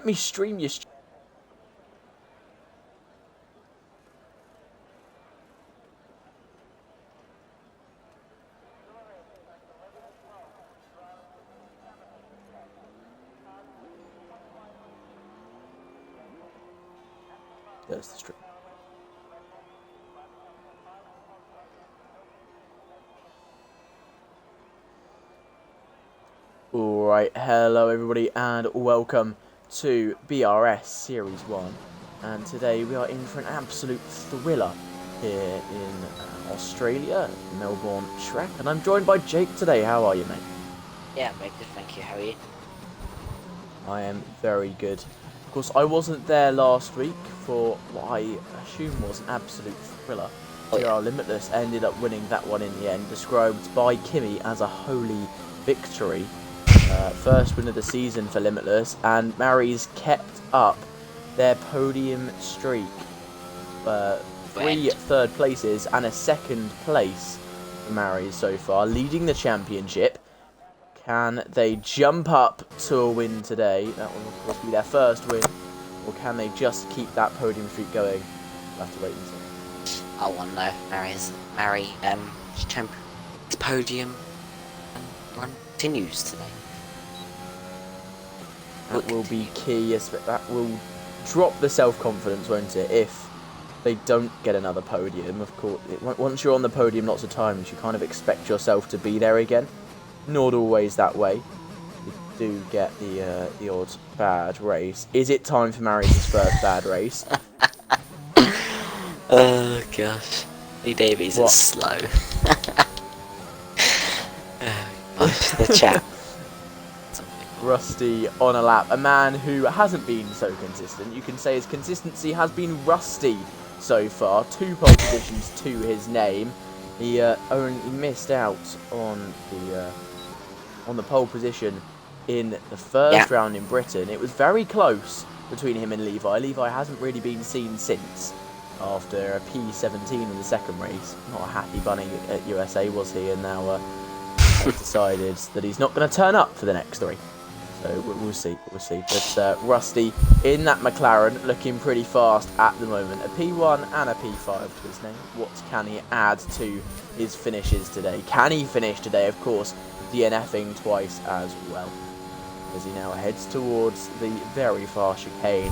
let me stream your... There's the stream. Alright, hello everybody and welcome to BRS Series 1. And today we are in for an absolute thriller here in Australia, Melbourne Trek. And I'm joined by Jake today. How are you, mate? Yeah, I'm very good, thank you. How are you? I am very good. Of course, I wasn't there last week for what I assume was an absolute thriller. TR Limitless ended up winning that one in the end, described by Kimmy as a holy victory. First win of the season for Limitless, and Mary's kept up their podium streak. 3 third places and a second place for Mary's so far, leading the championship. Can they jump up to a win today? That will of course be their first win. Or can they just keep that podium streak going? We'll have to wait and see. I want to know. Mary, champion, podium run continues today. That will be key. That will drop the self-confidence, won't it? If they don't get another podium, of course. Once you're on the podium lots of times, you kind of expect yourself to be there again. Not always that way. You do get the odd bad race. Is it time for Marius' first bad race? Oh gosh, Lee Davies is slow. Oh gosh, the chap. Rusty on a lap. A man who hasn't been so consistent. You can say his consistency has been rusty so far. 2 pole positions to his name. He only missed out on the pole position in the first round in Britain. It was very close between him and Levi. Levi hasn't really been seen since after a P17 in the second race. Not a happy bunny at USA, was he? And now has decided that he's not going to turn up for the next 3. So we'll see. But Rusty in that McLaren, looking pretty fast at the moment. A P1 and a P5 to his name. What can he add to his finishes today? Can he finish today? Of course, DNFing twice as well. As he now heads towards the very far chicane.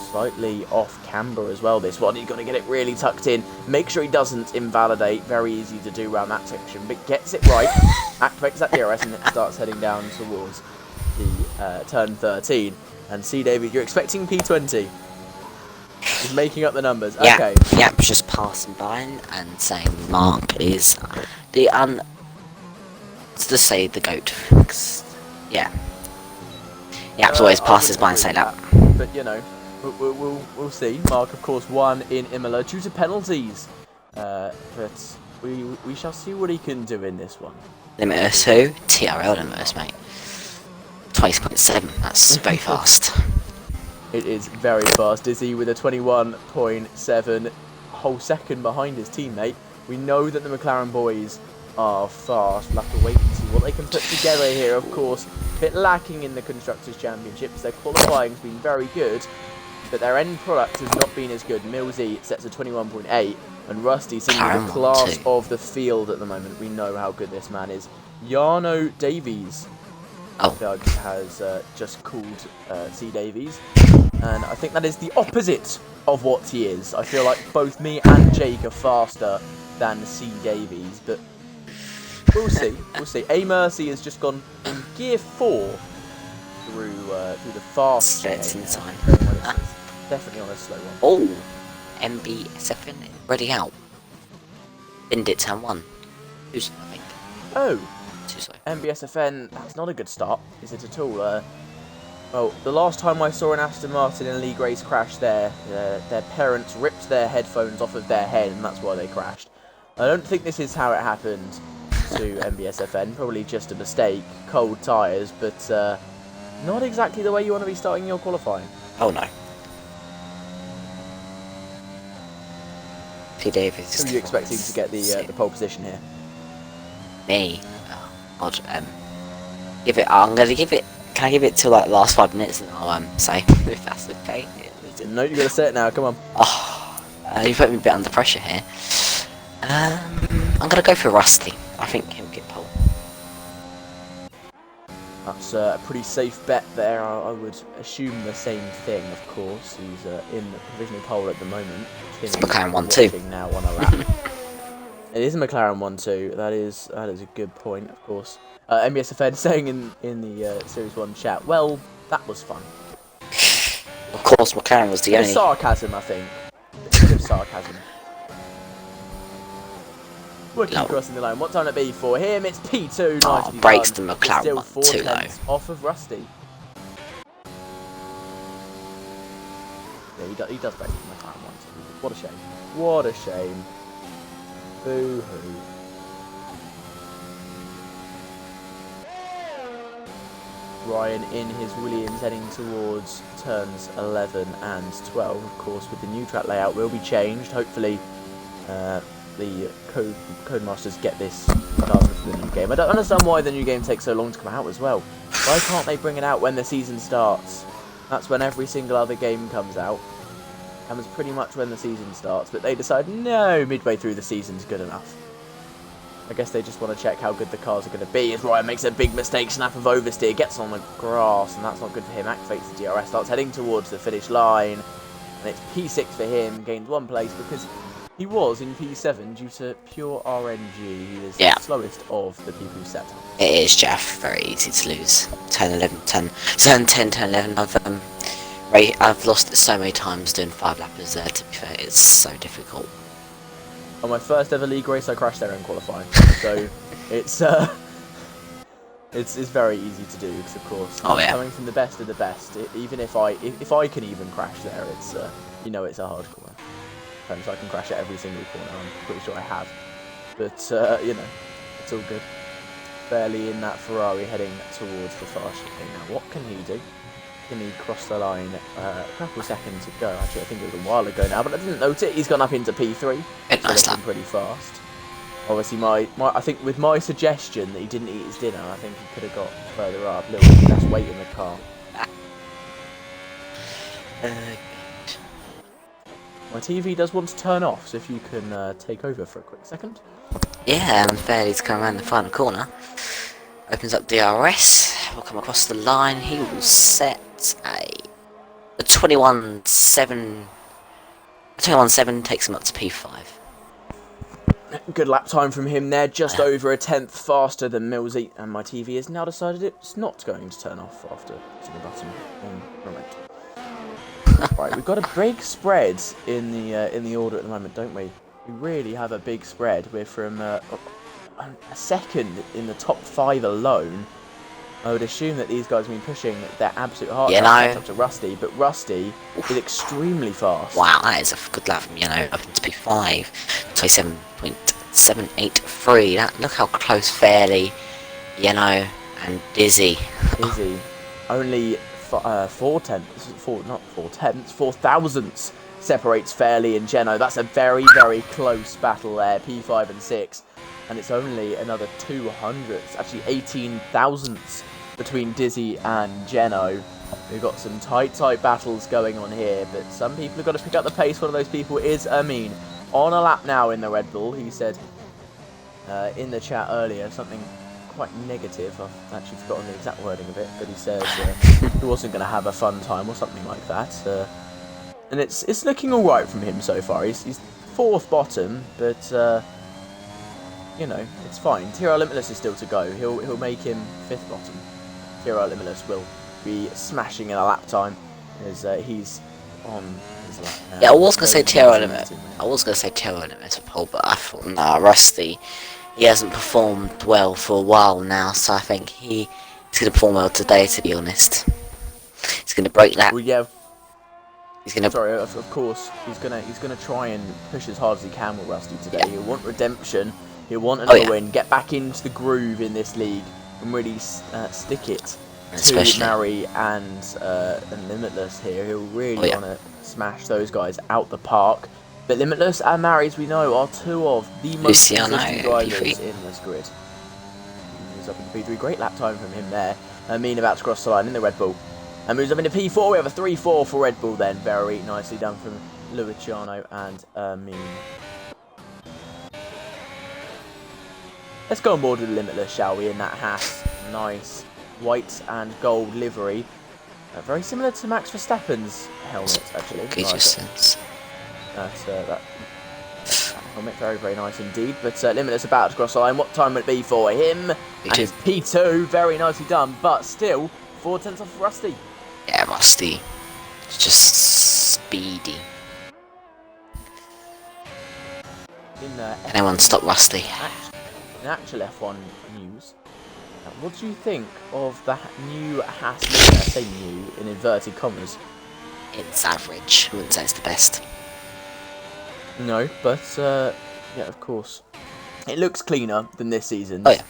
Slightly off camber as well, this one. He's got to get it really tucked in. Make sure he doesn't invalidate. Very easy to do around that section. But gets it right. Activates that DRS and starts heading down towards the turn 13. And C. David, you're expecting P20. He's making up the numbers. Yeah, okay. Yeah, just passing by and saying Mark is the to say the GOAT. Yeah. You have to always pass his by and say that. But you know, we'll see. Mark, of course, won in Imola due to penalties. But we shall see what he can do in this one. Limitless who? TRL Limitless, mate. 20.7. That's very fast. It is very fast. Izzy with a 21.7, whole second behind his teammate. We know that the McLaren boys are fast. We'll have to wait and see what they can put together here. Of course, a bit lacking in the Constructors' Championships. Their qualifying has been very good, but their end product has not been as good. Millsy sets a 21.8, and Rusty seems the class of the field at the moment. We know how good this man is. Jarno Davies. Doug has just called C. Davies, and I think that is the opposite of what he is. I feel like both me and Jake are faster than C. Davies, but we'll see. A Mercy has just gone in gear 4 through the fast inside. Definitely on a slow one. Oh, MBSFN ready out. Binned it turn 1. Who's I think? Oh. MBSFN, that's not a good start, is it at all? Well, the last time I saw an Aston Martin and Lee Grace crash there, their parents ripped their headphones off of their head, and that's why they crashed. I don't think this is how it happened to MBSFN, probably just a mistake, cold tyres, but not exactly the way you want to be starting your qualifying. Oh no. P. Davies. Who are you expecting to get the pole position here? Me. God, give it. I'm gonna give it Can I give it to like last 5 minutes and I'll say if that's okay? No, you gotta say it now. Come on. Oh, you put me a bit under pressure here. I'm gonna go for Rusty. I think he'll get pole. That's a pretty safe bet there. I would assume the same thing, of course. He's in the provisional pole at the moment. It's McLaren 1-2. Now on a lap. It is a McLaren 1-2. That is a good point, of course. MBSFN saying in the Series 1 chat, well, that was fun. Of course, McLaren was the only. Sarcasm, I think. A bit of sarcasm. Working crossing the line. What time it be for him? It's P2. Oh, breaks the McLaren still 1 too low. Off of Rusty. Yeah, he does break the McLaren 1-2. What a shame. What a shame. Boo hoo. Ryan in his Williams heading towards turns 11 and 12. Of course, with the new track layout will be changed. Hopefully, the Codemasters get this done for the new game. I don't understand why the new game takes so long to come out as well. Why can't they bring it out when the season starts? That's when every single other game comes out. And it's pretty much when the season starts. But they decide, no, midway through the season's good enough. I guess they just want to check how good the cars are going to be. As Ryan makes a big mistake, snap of oversteer, gets on the grass, and that's not good for him. Activates the DRS, starts heading towards the finish line. And it's P6 for him, gains 1 place because he was in P7 due to pure RNG. He is the slowest of the people who set up. It is, Jeff. Very easy to lose. Turn 11, turn 10, turn 11. I've lost it so many times doing 5 lappers there, to be fair. It's so difficult. On my first ever league race, I crashed there in qualifying. So it's very easy to do because, of course, coming from the best of the best. Even if I can even crash there, it's it's a hard corner. So I can crash at every single corner. I'm pretty sure I have. But it's all good. Barely in that Ferrari heading towards the far chicane now. What can he do? Can he cross the line a couple seconds ago? Actually, I think it was a while ago now, but I didn't note it. He's gone up into P3. Nice lap. Pretty fast. Obviously, I think with my suggestion that he didn't eat his dinner, I think he could have got further up. A little bit less weight in the car. My TV does want to turn off, so if you can take over for a quick second. Yeah, and Fairley's come around the final corner. Opens up DRS. Will come across the line. He will set a 21.7. 21.7 takes him up to P5. Good lap time from him there, just over a tenth faster than Millsy, and my TV has now decided it's not going to turn off after hitting the button on remote. Right, we've got a big spread in the order at the moment, don't we? We really have a big spread. We're from a second in the top 5 alone. I would assume that these guys have been pushing their absolute heart up to Rusty, but Rusty is extremely fast. Wow, that is a good lap from up into P5. 27.783. Look how close Fairley, and Dizzy. Only 4 thousandths separates Fairley and Geno. That's a very, very close battle there, P5 and 6. And it's only another 200ths, actually 18 thousandths between Dizzy and Geno. We've got some tight battles going on here, but some people have got to pick up the pace. One of those people is Amin. On a lap now in the Red Bull. He said in the chat earlier something quite negative. I've actually forgotten the exact wording of it, but he says he wasn't going to have a fun time or something like that. And it's looking all right from him so far. He's 4th bottom, but it's fine. TR Limitless is still to go. He'll make him 5th bottom. TR Limitless will be smashing in a lap time as he's on his lap now. Yeah, I was gonna say TR Limitless. For pole, but I thought, nah, Rusty. He hasn't performed well for a while now, so I think he's gonna perform well today. To be honest, he's gonna break that. Well, yeah. He's gonna. Sorry, of course, he's gonna try and push as hard as he can with Rusty today. He'll want redemption. He'll want another win. Get back into the groove in this league and really stick it to Mary and Limitless here. He'll really want to smash those guys out the park. But Limitless and Mary, as we know, are 2 of the most consistent drivers in this grid. He's moves up into P3. Great lap time from him there. Amin about to cross the line in the Red Bull. And moves up into P4. We have a 3-4 for Red Bull then. Very nicely done from Luciano and Amin. Let's go on board with Limitless, shall we, in that Haas. Nice white and gold livery. Very similar to Max Verstappen's helmet, actually. That helmet, very, very nice indeed. But Limitless about to cross the line. What time would it be for him? And it's P2, very nicely done, but still 4 tenths off Rusty. Yeah, Rusty. It's just speedy. Anyone stop Rusty? In actual F1 news, what do you think of the new Haas limit? I say new in inverted commas. It's average. I wouldn't say it's the best. No, but yeah, of course, it looks cleaner than this season. Oh yeah,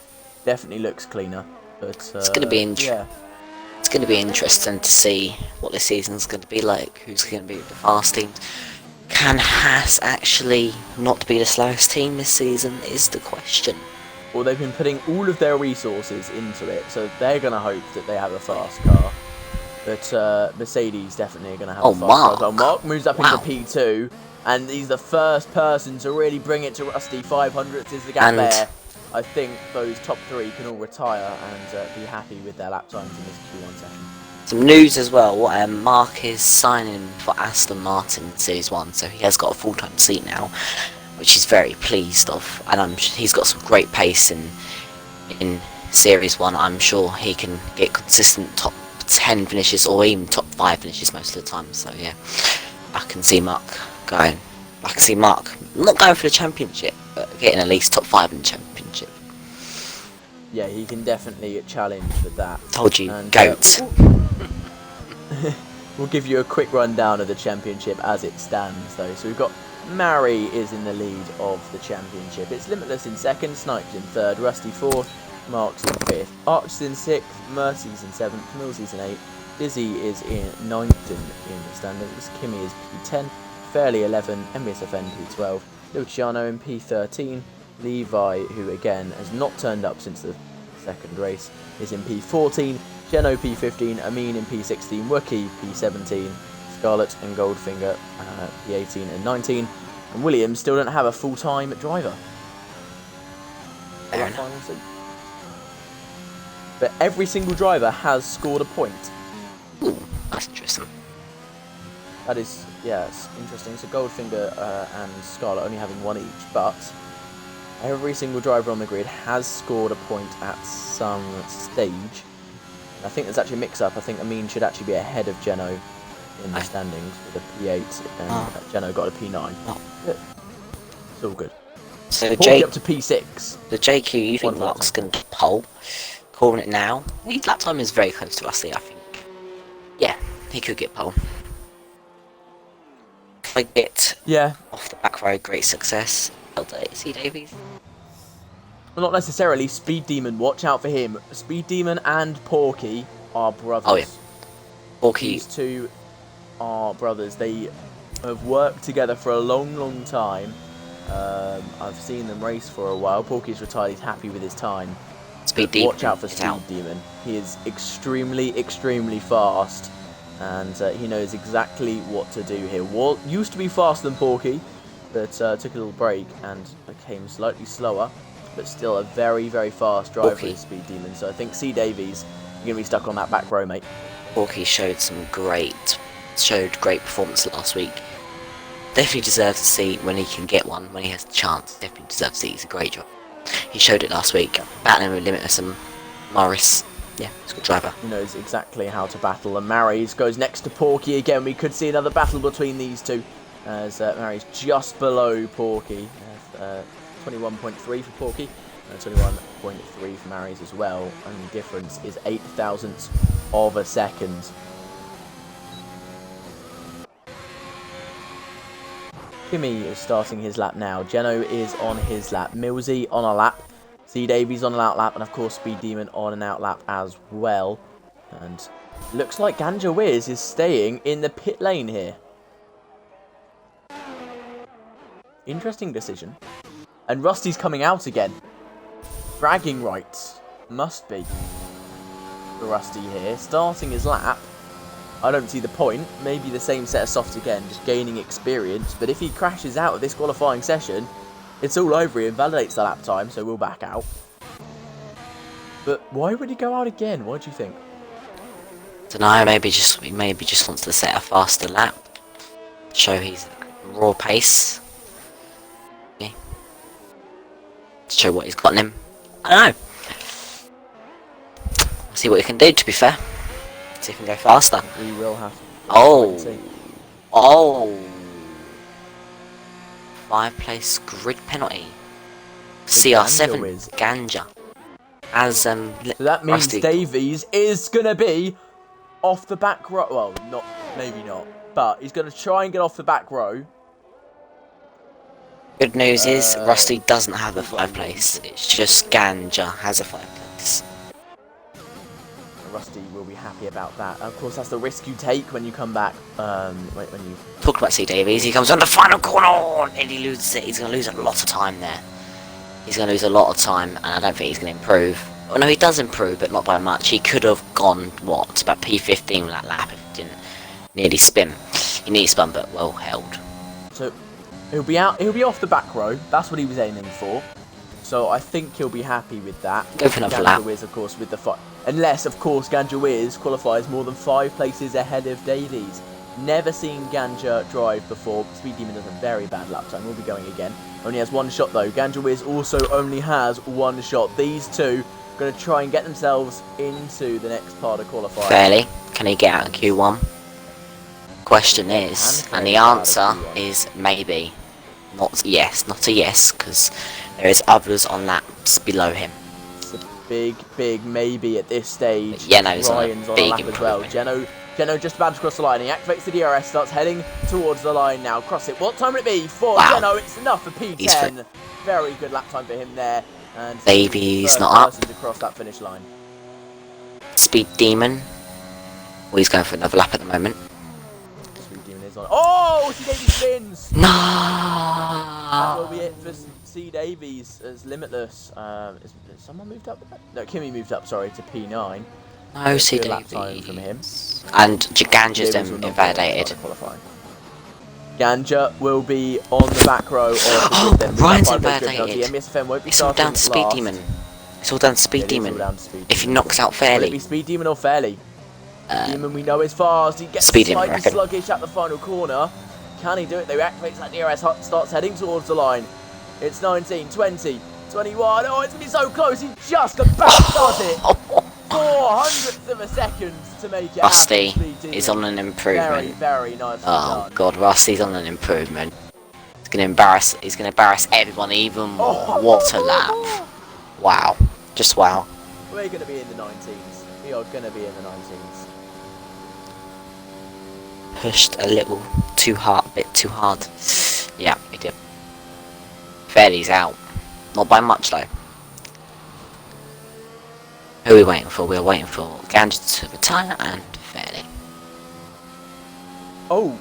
definitely looks cleaner. But it's going to be it's going to be interesting to see what this season's going to be like. Who's going to be the fast teams? Can Haas actually not be the slowest team this season? Is the question. Well, they've been putting all of their resources into it, so they're going to hope that they have a fast car. But Mercedes definitely are going to have a fast car. So Mark moves up into P2, and he's the first person to really bring it to Rusty. 500th is the gap there. I think those top 3 can all retire and be happy with their lap times in this Q1 session. Some news as well, Mark is signing for Aston Martin in Series 1, so he has got a full-time seat now, which he's very pleased of, and he's got some great pace in Series 1. I'm sure he can get consistent top 10 finishes, or even top 5 finishes most of the time, so yeah, I can see Mark going. I can see Mark not going for the championship, but getting at least top 5 in the championship. Yeah, he can definitely challenge for that. Told you, and, GOAT. We'll give you a quick rundown of the championship as it stands, though. So we've got Mary is in the lead of the championship. It's Limitless in 2nd, Snipes in 3rd, Rusty 4th, Mark's in 5th, Arch's in 6th, Mercy's in 7th, Millsy's in 8th, Dizzy is in 9th in the standings, Kimmy is P10, Fairly 11, MBSFN P12, Luciano in P13, Levi, who again has not turned up since the 2nd race, is in P14, Geno P15, Amin in P16, Wookie P17, Scarlet and Goldfinger P18 and 19, and Williams still don't have a full-time driver. But every single driver has scored a point. Ooh, that's interesting. That is, yeah, it's interesting. So Goldfinger and Scarlet only having 1 each, but every single driver on the grid has scored a point at some stage. I think there's actually a mix-up. I think Amin should actually be ahead of Geno in the standings with a P8, and Geno got a P9. Good. It's all good. So up to P6. The JQ, you think Mark's going to pole? Calling it now. His lap time is very close to Rusty, I think. Yeah, he could get pole. If I get off the back road, great success. C Davies. Well, not necessarily. Speed Demon, watch out for him. Speed Demon and Porky are brothers. Oh yeah. Porky. These two are brothers. They have worked together for a long, long time. I've seen them race for a while. Porky's retired. He's happy with his time. Speed Demon. Watch out for Speed Demon. He is extremely, extremely fast, and he knows exactly what to do here. Used to be faster than Porky, but took a little break and became slightly slower, but still a very, very fast driver for Speed Demon. So I think C Davies, you're going to be stuck on that back row, mate. Porky showed great performance last week. Definitely deserves a seat when he can get one, when he has the chance. Definitely deserves a seat. He's a great driver. He showed it last week, battling with Limitless and Morris. Yeah, he's a good driver. He knows exactly how to battle, and Mary's goes next to Porky again. We could see another battle between these two, as Mary's just below Porky. 21.3 for Porky, and 21.3 for Mary's as well. Only difference is 8 thousandths of a second. Kimmy is starting his lap now. Geno is on his lap. Millsy on a lap. C Davies on an out lap, and of course Speed Demon on an out lap as well. And looks like Ganja Wiz is staying in the pit lane here. Interesting decision. And Rusty's coming out again. Bragging rights. must be for Rusty here. Starting his lap, I don't see the point. Maybe the same set of softs again, just gaining experience. But if he crashes out of this qualifying session, it's all over. He invalidates the lap time, so we'll back out. But why would he go out again? What do you think? Don't know. Maybe just wants to set a faster lap, show his raw pace. Okay. Show what he's got in him. I don't know. See what he can do. To be fair, see if he can go faster. We will have to. Oh. 5-place grid penalty. CR7 Ganja. As so that means Rusty. Davies is gonna be off the back row. Well, maybe not, but he's gonna try and get off the back row. Good news is Rusty doesn't have a 5 place. It's just Ganja has a 5 place. Rusty will be happy about that. Of course, that's the risk you take when you come back. When you talk about C Davies, he comes on the final corner and he loses it. He's going to lose a lot of time there. He's going to lose a lot of time, and I don't think he's going to improve. Well, no, he does improve, but not by much. He could have gone what about P15 with that lap if he didn't nearly spin. He nearly spun, but well held. So he'll be out. He'll be off the back row. That's what he was aiming for. So I think he'll be happy with that. Go for another lap. Ganja Wiz, of course, with the fight. Unless, of course, Ganja Wiz qualifies more than 5 places ahead of Davies. Never seen Ganja drive before. Speed Demon does a very bad lap time. We'll be going again. Only has 1 shot, though. Ganja Wiz also only has 1 shot. These two are going to try and get themselves into the next part of qualifying. Fairly. Can he get out of Q1? Question is, and the answer is maybe. Not yes, not a yes, because there is others on laps below him. It's a big maybe at this stage. Yeno's Ryan's on a big lap as well. Geno just about to cross the line. He activates the DRS, starts heading towards the line now. Cross it. What time would it be for Geno? It's enough for P10. Very good lap time for him there. And Davies not up. To cross that finish line. Speed Demon. Well, he's going for another lap at the moment. Speed Demon is on. Oh, C Davies spins. No. That will be it for C Davies as Limitless. Is someone moved up? No, Kimmy moved up. Sorry, to P9. No, C lap time from him. And Ganja's then invalidated. Ganja will be on the back row. Oh, Ryan's invalidated. The MSFM won't be it's all down to Speed Demon. It's all down to Speed Demon. If he knocks out Fairly. Will it be Speed Demon or Fairly? Demon we know is fast. He gets slightly sluggish at the final corner. Can he do it? They activate that DRS, starts heading towards the line. It's 19, 20, 21. Oh, it's going to be so close. He just about does it. 400th of a second to make it. Rusty is on an improvement. Very nice. Oh God, Rusty's on an improvement. He's going to embarrass everyone, even more. What a lap. Wow. Just wow. We're going to be in the 19s. We are going to be in the 19s. Pushed a little too hard, a bit too hard. Yeah, he did. Fairly's out. Not by much though. Who are we waiting for? We're waiting for Ganja to retire and Fairly. Oh,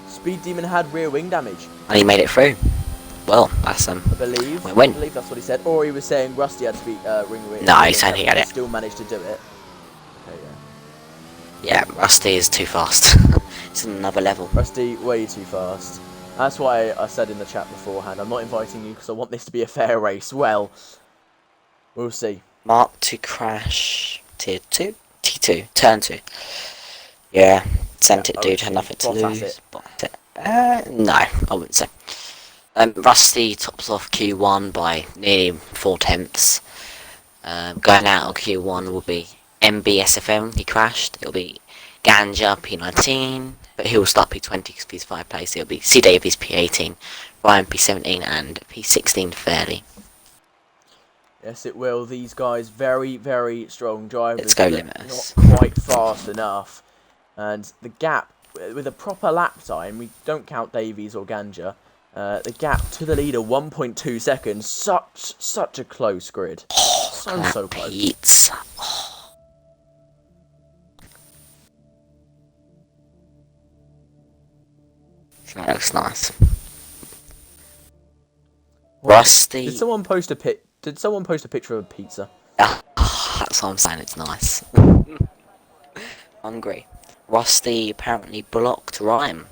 Speed Demon had rear wing damage. And he made it through. Well, that's I believe that's what he said. Or he was saying Rusty had ring wing. No, he said he had it. Still managed to do it. Okay, yeah, Rusty is too fast. It's another level. Rusty, way too fast. That's why I said in the chat beforehand, I'm not inviting you because I want this to be a fair race. Well, we'll see. Mark to crash tier 2? T2, turn 2. Yeah, sent it, dude, had nothing to lose. No, I wouldn't say. Rusty tops off Q1 by nearly 4 tenths. Going out of Q1 will be MBSFM, he crashed. It'll be Ganja P19, but he'll start P20 because he's 5 place. It'll be C Davies P18, Ryan P17, and P16 Fairly. Yes, it will. These guys, very, very strong drivers. Let's go, Limiters. Not quite fast enough. And the gap, with a proper lap time, we don't count Davies or Ganja. The gap to the leader, 1.2 seconds. Such a close grid. Oh, so close. Pizza. Oh. That looks nice. Rusty. Did someone post a picture of a pizza? That's what I'm saying, it's nice. Hungry. Rusty apparently blocked Rhyme.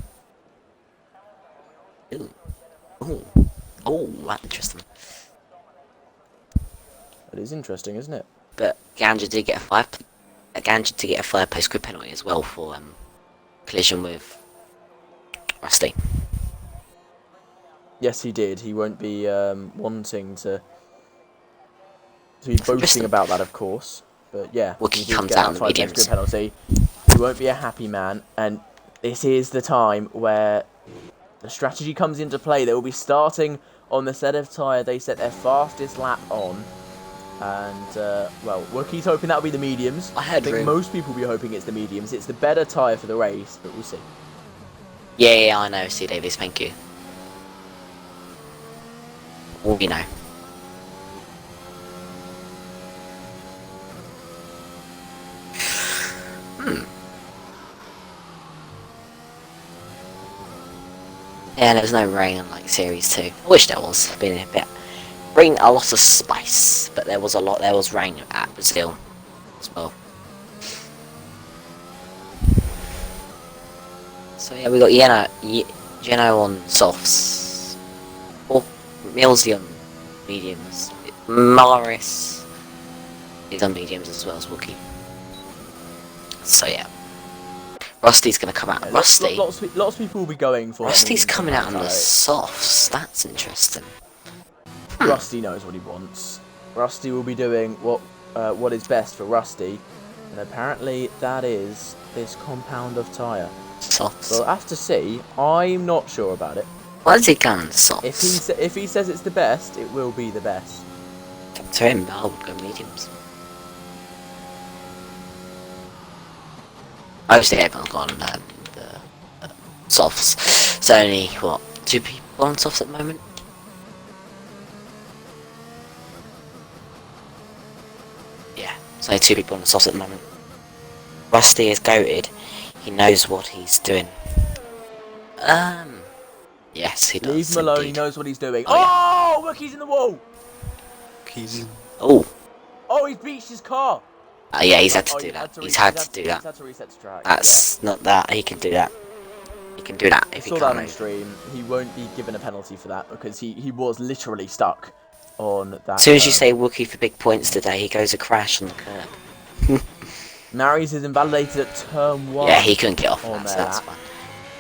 Ooh. Ooh. Oh, that's interesting. It is interesting, isn't it? But Ganja did get a third place grid penalty as well for collision with Rusty. Yes, he did. He won't be wanting to be boasting about that, of course. But yeah, Wookie he comes did out get in the a 5 place mediums. grid penalty. He won't be a happy man, and this is the time where the strategy comes into play. They will be starting on the set of tyre they set their fastest lap on. And, well, Wookie's hoping that'll be the mediums. I think most people will be hoping it's the mediums. It's the better tyre for the race, but we'll see. Yeah, I know, C. Davis, thank you. Well, you know. Yeah, there was no rain on like Series 2. I wish there was. Been a bit. Bring a lot of spice, but there was rain at Brazil as well. So yeah, we got Jeno on softs, or Millsy on mediums, Maris is on mediums as well as Wookie. So yeah, Rusty's gonna come out. Rusty. Lots of people will be going for. Rusty's coming out on the softs. That's interesting. Rusty knows what he wants. Rusty will be doing what is best for Rusty, and apparently that is this compound of tyre. Softs. So we'll have to see. I'm not sure about it. Why does he go on softs? If he says it's the best, it will be the best. To him, I would go mediums. Mostly everyone's gone on the softs. It's only, what, 2 people on softs at the moment? Yeah, it's only 2 people on the softs at the moment. Rusty is goated. He knows what he's doing. Yes, he does. Leave him alone, indeed. he knows what he's doing. Oh, Oh, look, he's in the wall! Oh. Oh, he's beached his car! Yeah, he's had to do that. He's had to do that. He's had to reset the track. That's not that. He can do that. He can do that if he saw can't that on move. stream. He won't be given a penalty for that because he was literally stuck on that. As soon as you say Wookie for big points today, he goes a crash on the curb. Mary's is invalidated at turn 1. Yeah, he couldn't get off on that, so their that's lap.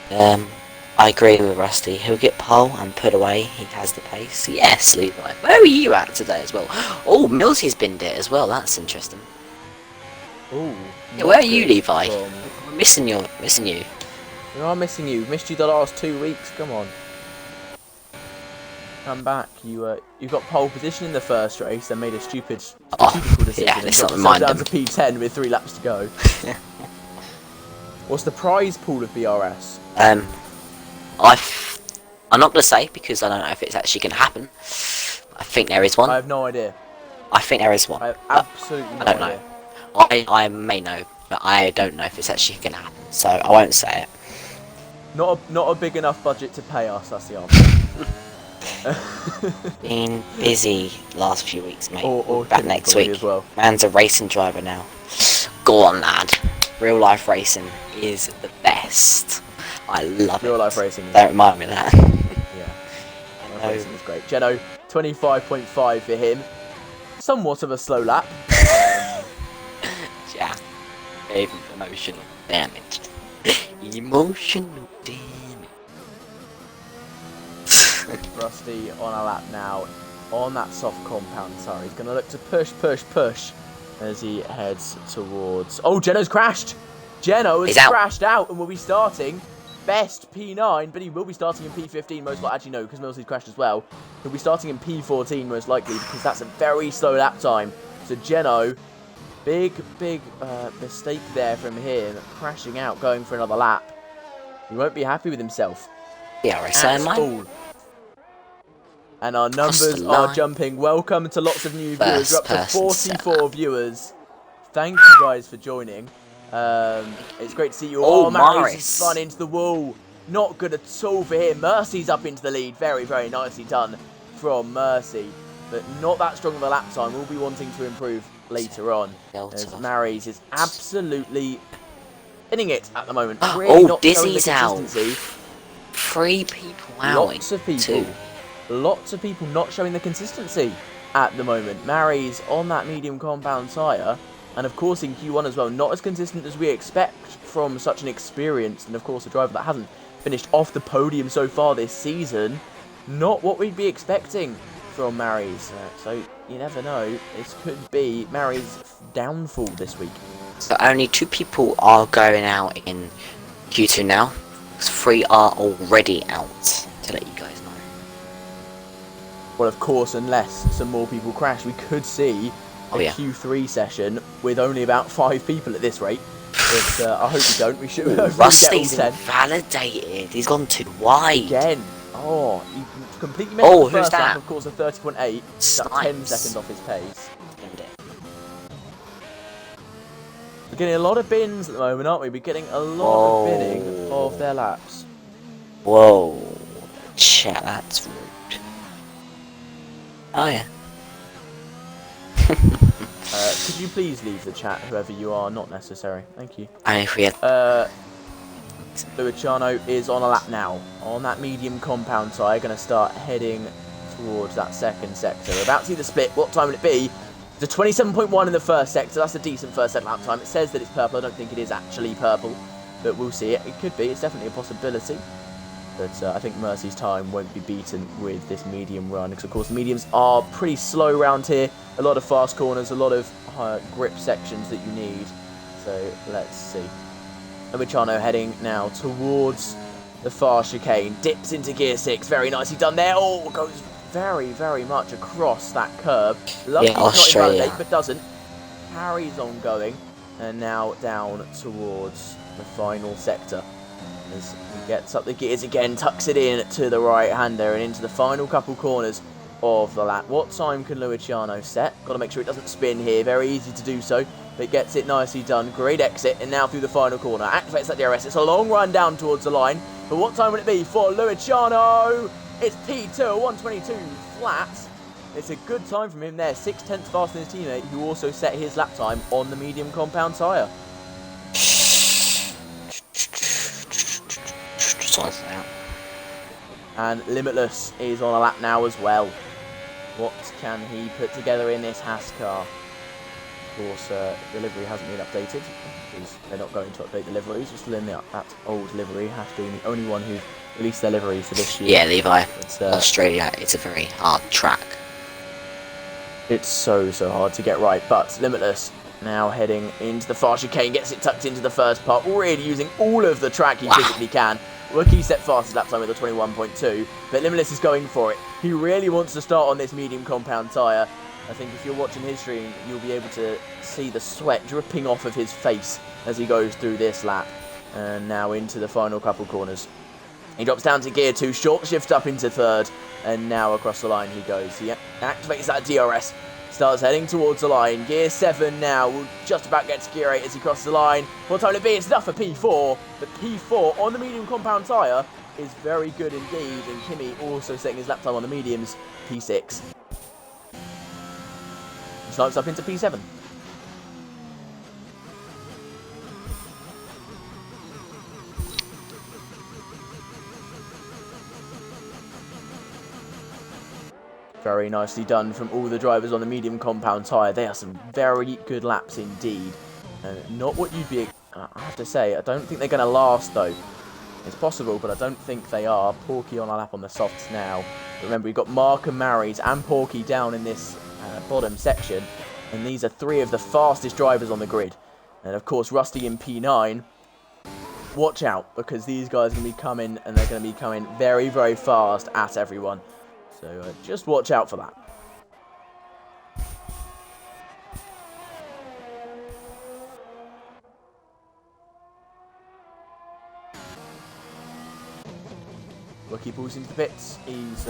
fine. I agree with Rusty. He'll get pole and put away. He has the pace. Yes, Levi. Where are you at today as well? Oh, Millsy's been there as well. That's interesting. Ooh, Yeah, where are you, Levi? from- We're missing you. We are missing you. We've missed you the last 2 weeks. Come on. Come back. You got pole position in the first race and made a stupid decision. yeah, and let's dropped not yourself remind down them. to P10 with 3 laps to go. What's the prize pool of BRS? I'm not gonna say because I don't know if it's actually gonna happen. I think there is one. I have no idea. I think there is one. I have but absolutely no I don't idea. know. I may know, but I don't know if it's actually gonna happen. So I won't say it. Not a big enough budget to pay us. That's the answer. Been busy last few weeks, mate. Or Back next probably week. as well. Man's a racing driver now. Go on, lad. Real life racing is the best. I love it. Real life racing. Don't remind me of that. Yeah. Real life racing is great. Jeno, 25.5 for him. Somewhat of a slow lap. Yeah. Even emotional damage. Emotional damage. Rusty on a lap now. On that soft compound, sorry. He's going to look to push as he heads towards... Oh, Jeno's crashed! Jeno has crashed out and will be starting best P9, but he will be starting in P15 most likely. Actually, no, because Millsy's crashed as well. He'll be starting in P14 most likely because that's a very slow lap time. So Jeno, big mistake there from him, crashing out, going for another lap. He won't be happy with himself. BRS at all. And our numbers are jumping. Welcome to lots of new viewers. We're up to 44 viewers. Thank you guys for joining. It's great to see you all. Oh, Mary's spun into the wall. Not good at all for him. Mercy's up into the lead. Very, very nicely done from Mercy. But not that strong of a lap time. We'll be wanting to improve later on. As Delta. Mary's is absolutely hitting it at the moment. Really not showing the Dizzy's out. consistency. 3 people out. Lots of people not showing the consistency at the moment. Mary's on that medium compound tyre, and of course in Q1 as well, not as consistent as we expect from such an experienced and of course a driver that hasn't finished off the podium so far this season. Not what we'd be expecting from Mary's. So you never know, this could be Mary's downfall this week. So only 2 people are going out in Q2 now. 3 are already out, to let you guys know. Well, of course, unless some more people crash, we could see a Q3 session with only about 5 people at this rate. But I hope we don't. We should hopefully Rusty's get all 10. invalidated. He's gone too wide. Again. Oh, he completely missed the first lap, that? of course, of 30.8. That's 10 seconds off his pace. We're getting a lot of bins at the moment, aren't we? We're getting a lot of binning of their laps. Whoa. Chat, that's rude. Oh, yeah. Could you please leave the chat, whoever you are? Not necessary. Thank you. And if we had... Luciano is on a lap now. On that medium compound tyre, going to start heading towards that second sector. We're about to see the split. What time will it be? It's a 27.1 in the first sector. That's a decent first second lap time. It says that it's purple. I don't think it is actually purple, but we'll see it. It could be. It's definitely a possibility. But I think Mercy's time won't be beaten with this medium run. Because, of course, the mediums are pretty slow around here. A lot of fast corners, a lot of grip sections that you need. So, let's see. Luciano heading now towards the far chicane. Dips into gear 6. Very nicely done there. Oh, goes very, very much across that curb. Lucky to not invalidate, but doesn't. Carries on going. And now down towards the final sector. As he gets up the gears again, tucks it in to the right-hander and into the final couple corners of the lap. What time can Luciano set? Got to make sure it doesn't spin here. Very easy to do so. But gets it nicely done. Great exit. And now through the final corner. Activates that DRS. It's a long run down towards the line. But what time will it be for Luciano? It's P2, 122 flat. It's a good time from him there. 6/10 faster than his teammate, who also set his lap time on the medium compound tyre. And Limitless is on a lap now as well. What can he put together in this Haas car? Of course, the livery hasn't been updated, because they're not going to update the liveries. We're still in that old livery, Haas being the only one who released their livery for this year. Yeah, Levi. Australia, it's a very hard track. It's so hard to get right, but Limitless now heading into the far chicane, gets it tucked into the first part, already using all of the track he physically can. Rookie set fastest lap time with a 21.2, but Limitless is going for it. He really wants to start on this medium compound tyre. I think if you're watching his stream, you'll be able to see the sweat dripping off of his face as he goes through this lap. And now into the final couple corners. He drops down to gear 2, short shift up into third, and now across the line he goes. He activates that DRS, starts heading towards the line. Gear 7 now, will just about get to gear 8 as he crosses the line. What time will it be? It's enough for P4, but P4 on the medium compound tyre is very good indeed, and Kimi also setting his lap time on the mediums, P6. He slopes up into P7. Very nicely done from all the drivers on the medium compound tyre. They are some very good laps indeed. Not what you'd be... I have to say, I don't think they're going to last though. It's possible, but I don't think they are. Porky on our lap on the softs now. But remember, we've got Mark and Mary's and Porky down in this bottom section. And these are 3 of the fastest drivers on the grid. And of course, Rusty in P9. Watch out, because these guys are going to be coming, and they're going to be coming very, very fast at everyone. So just watch out for that. Rookie pulls into the pits. He's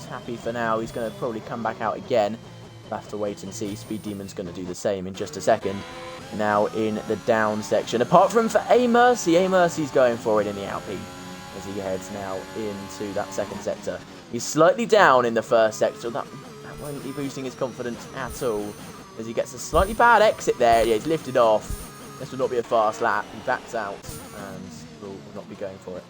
happy for now. He's going to probably come back out again. We'll have to wait and see. Speed Demon's going to do the same in just a second. Now in the down section. Apart from for A Mercy. A Mercy's going for it in the Alpine as he heads now into that second sector. He's slightly down in the first sector. That won't be boosting his confidence at all. as he gets a slightly bad exit there. Yeah, he's lifted off. This will not be a fast lap. He backs out and will not be going for it.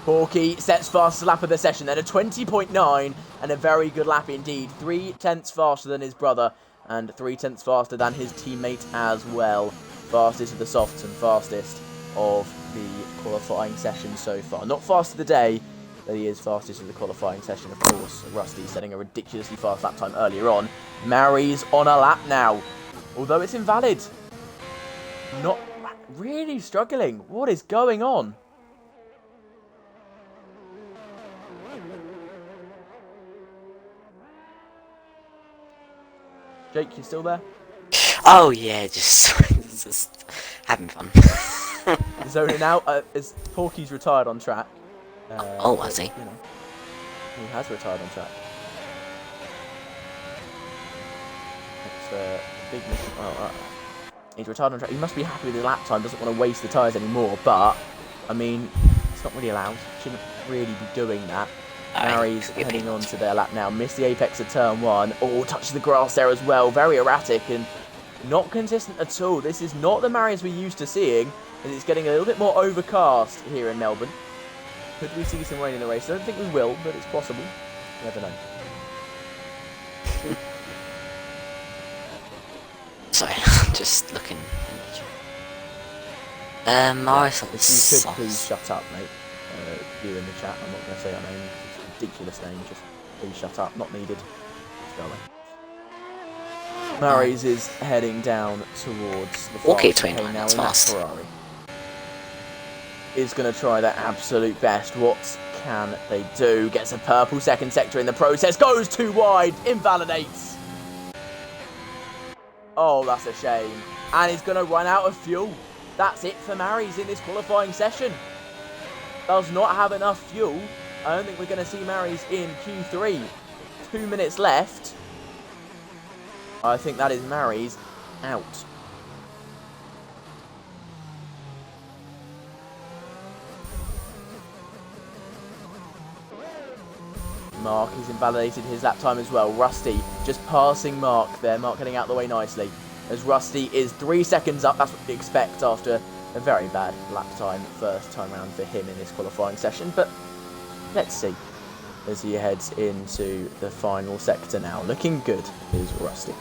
Porky sets fastest lap of the session then, a 20.9 and a very good lap indeed. 3/10 faster than his brother and 3/10 faster than his teammate as well. Fastest of the softs and fastest of the qualifying session so far. Not fast of the day, but he is fastest of the qualifying session, of course. Rusty setting a ridiculously fast lap time earlier on. Mary's on a lap now, although it's invalid. Not really struggling. What is going on? Jake, you still there? Oh yeah, just having fun. Zoning out. As Porky's retired on track. Oh, has he? You know, he has retired on track. It's a big mission. Oh, he's retired on track. He must be happy with his lap time. Doesn't want to waste the tyres anymore. But I mean, it's not really allowed. Shouldn't really be doing that. Mary's heading on to their lap now. Missed the apex of turn 1. Oh, touches the grass there as well. Very erratic and not consistent at all. This is not the Marys we're used to seeing, as it's getting a little bit more overcast here in Melbourne. Could we see some rain in the race? I don't think we will, but it's possible. You never know. Sorry, just looking. Morris on If you could please shut up, mate. You in the chat. I'm not going to say your name. It's a ridiculous name. Just please shut up. Not needed. Let's go away. Mary's is heading down towards the okay, fast lane now in that fast. Ferrari. Is going to try their absolute best. What can they do? Gets a purple second sector in the process. Goes too wide. Invalidates. Oh, that's a shame. And he's going to run out of fuel. That's it for Mary's in this qualifying session. Does not have enough fuel. I don't think we're going to see Mary's in Q3. 2 minutes left. I think that is Mary's out. Mark has invalidated his lap time as well. Rusty just passing Mark there. Mark getting out of the way nicely. As Rusty is 3 seconds up. That's what we expect after a very bad lap time first time round for him in this qualifying session. But let's see as he heads into the final sector now. Looking good is Rusty.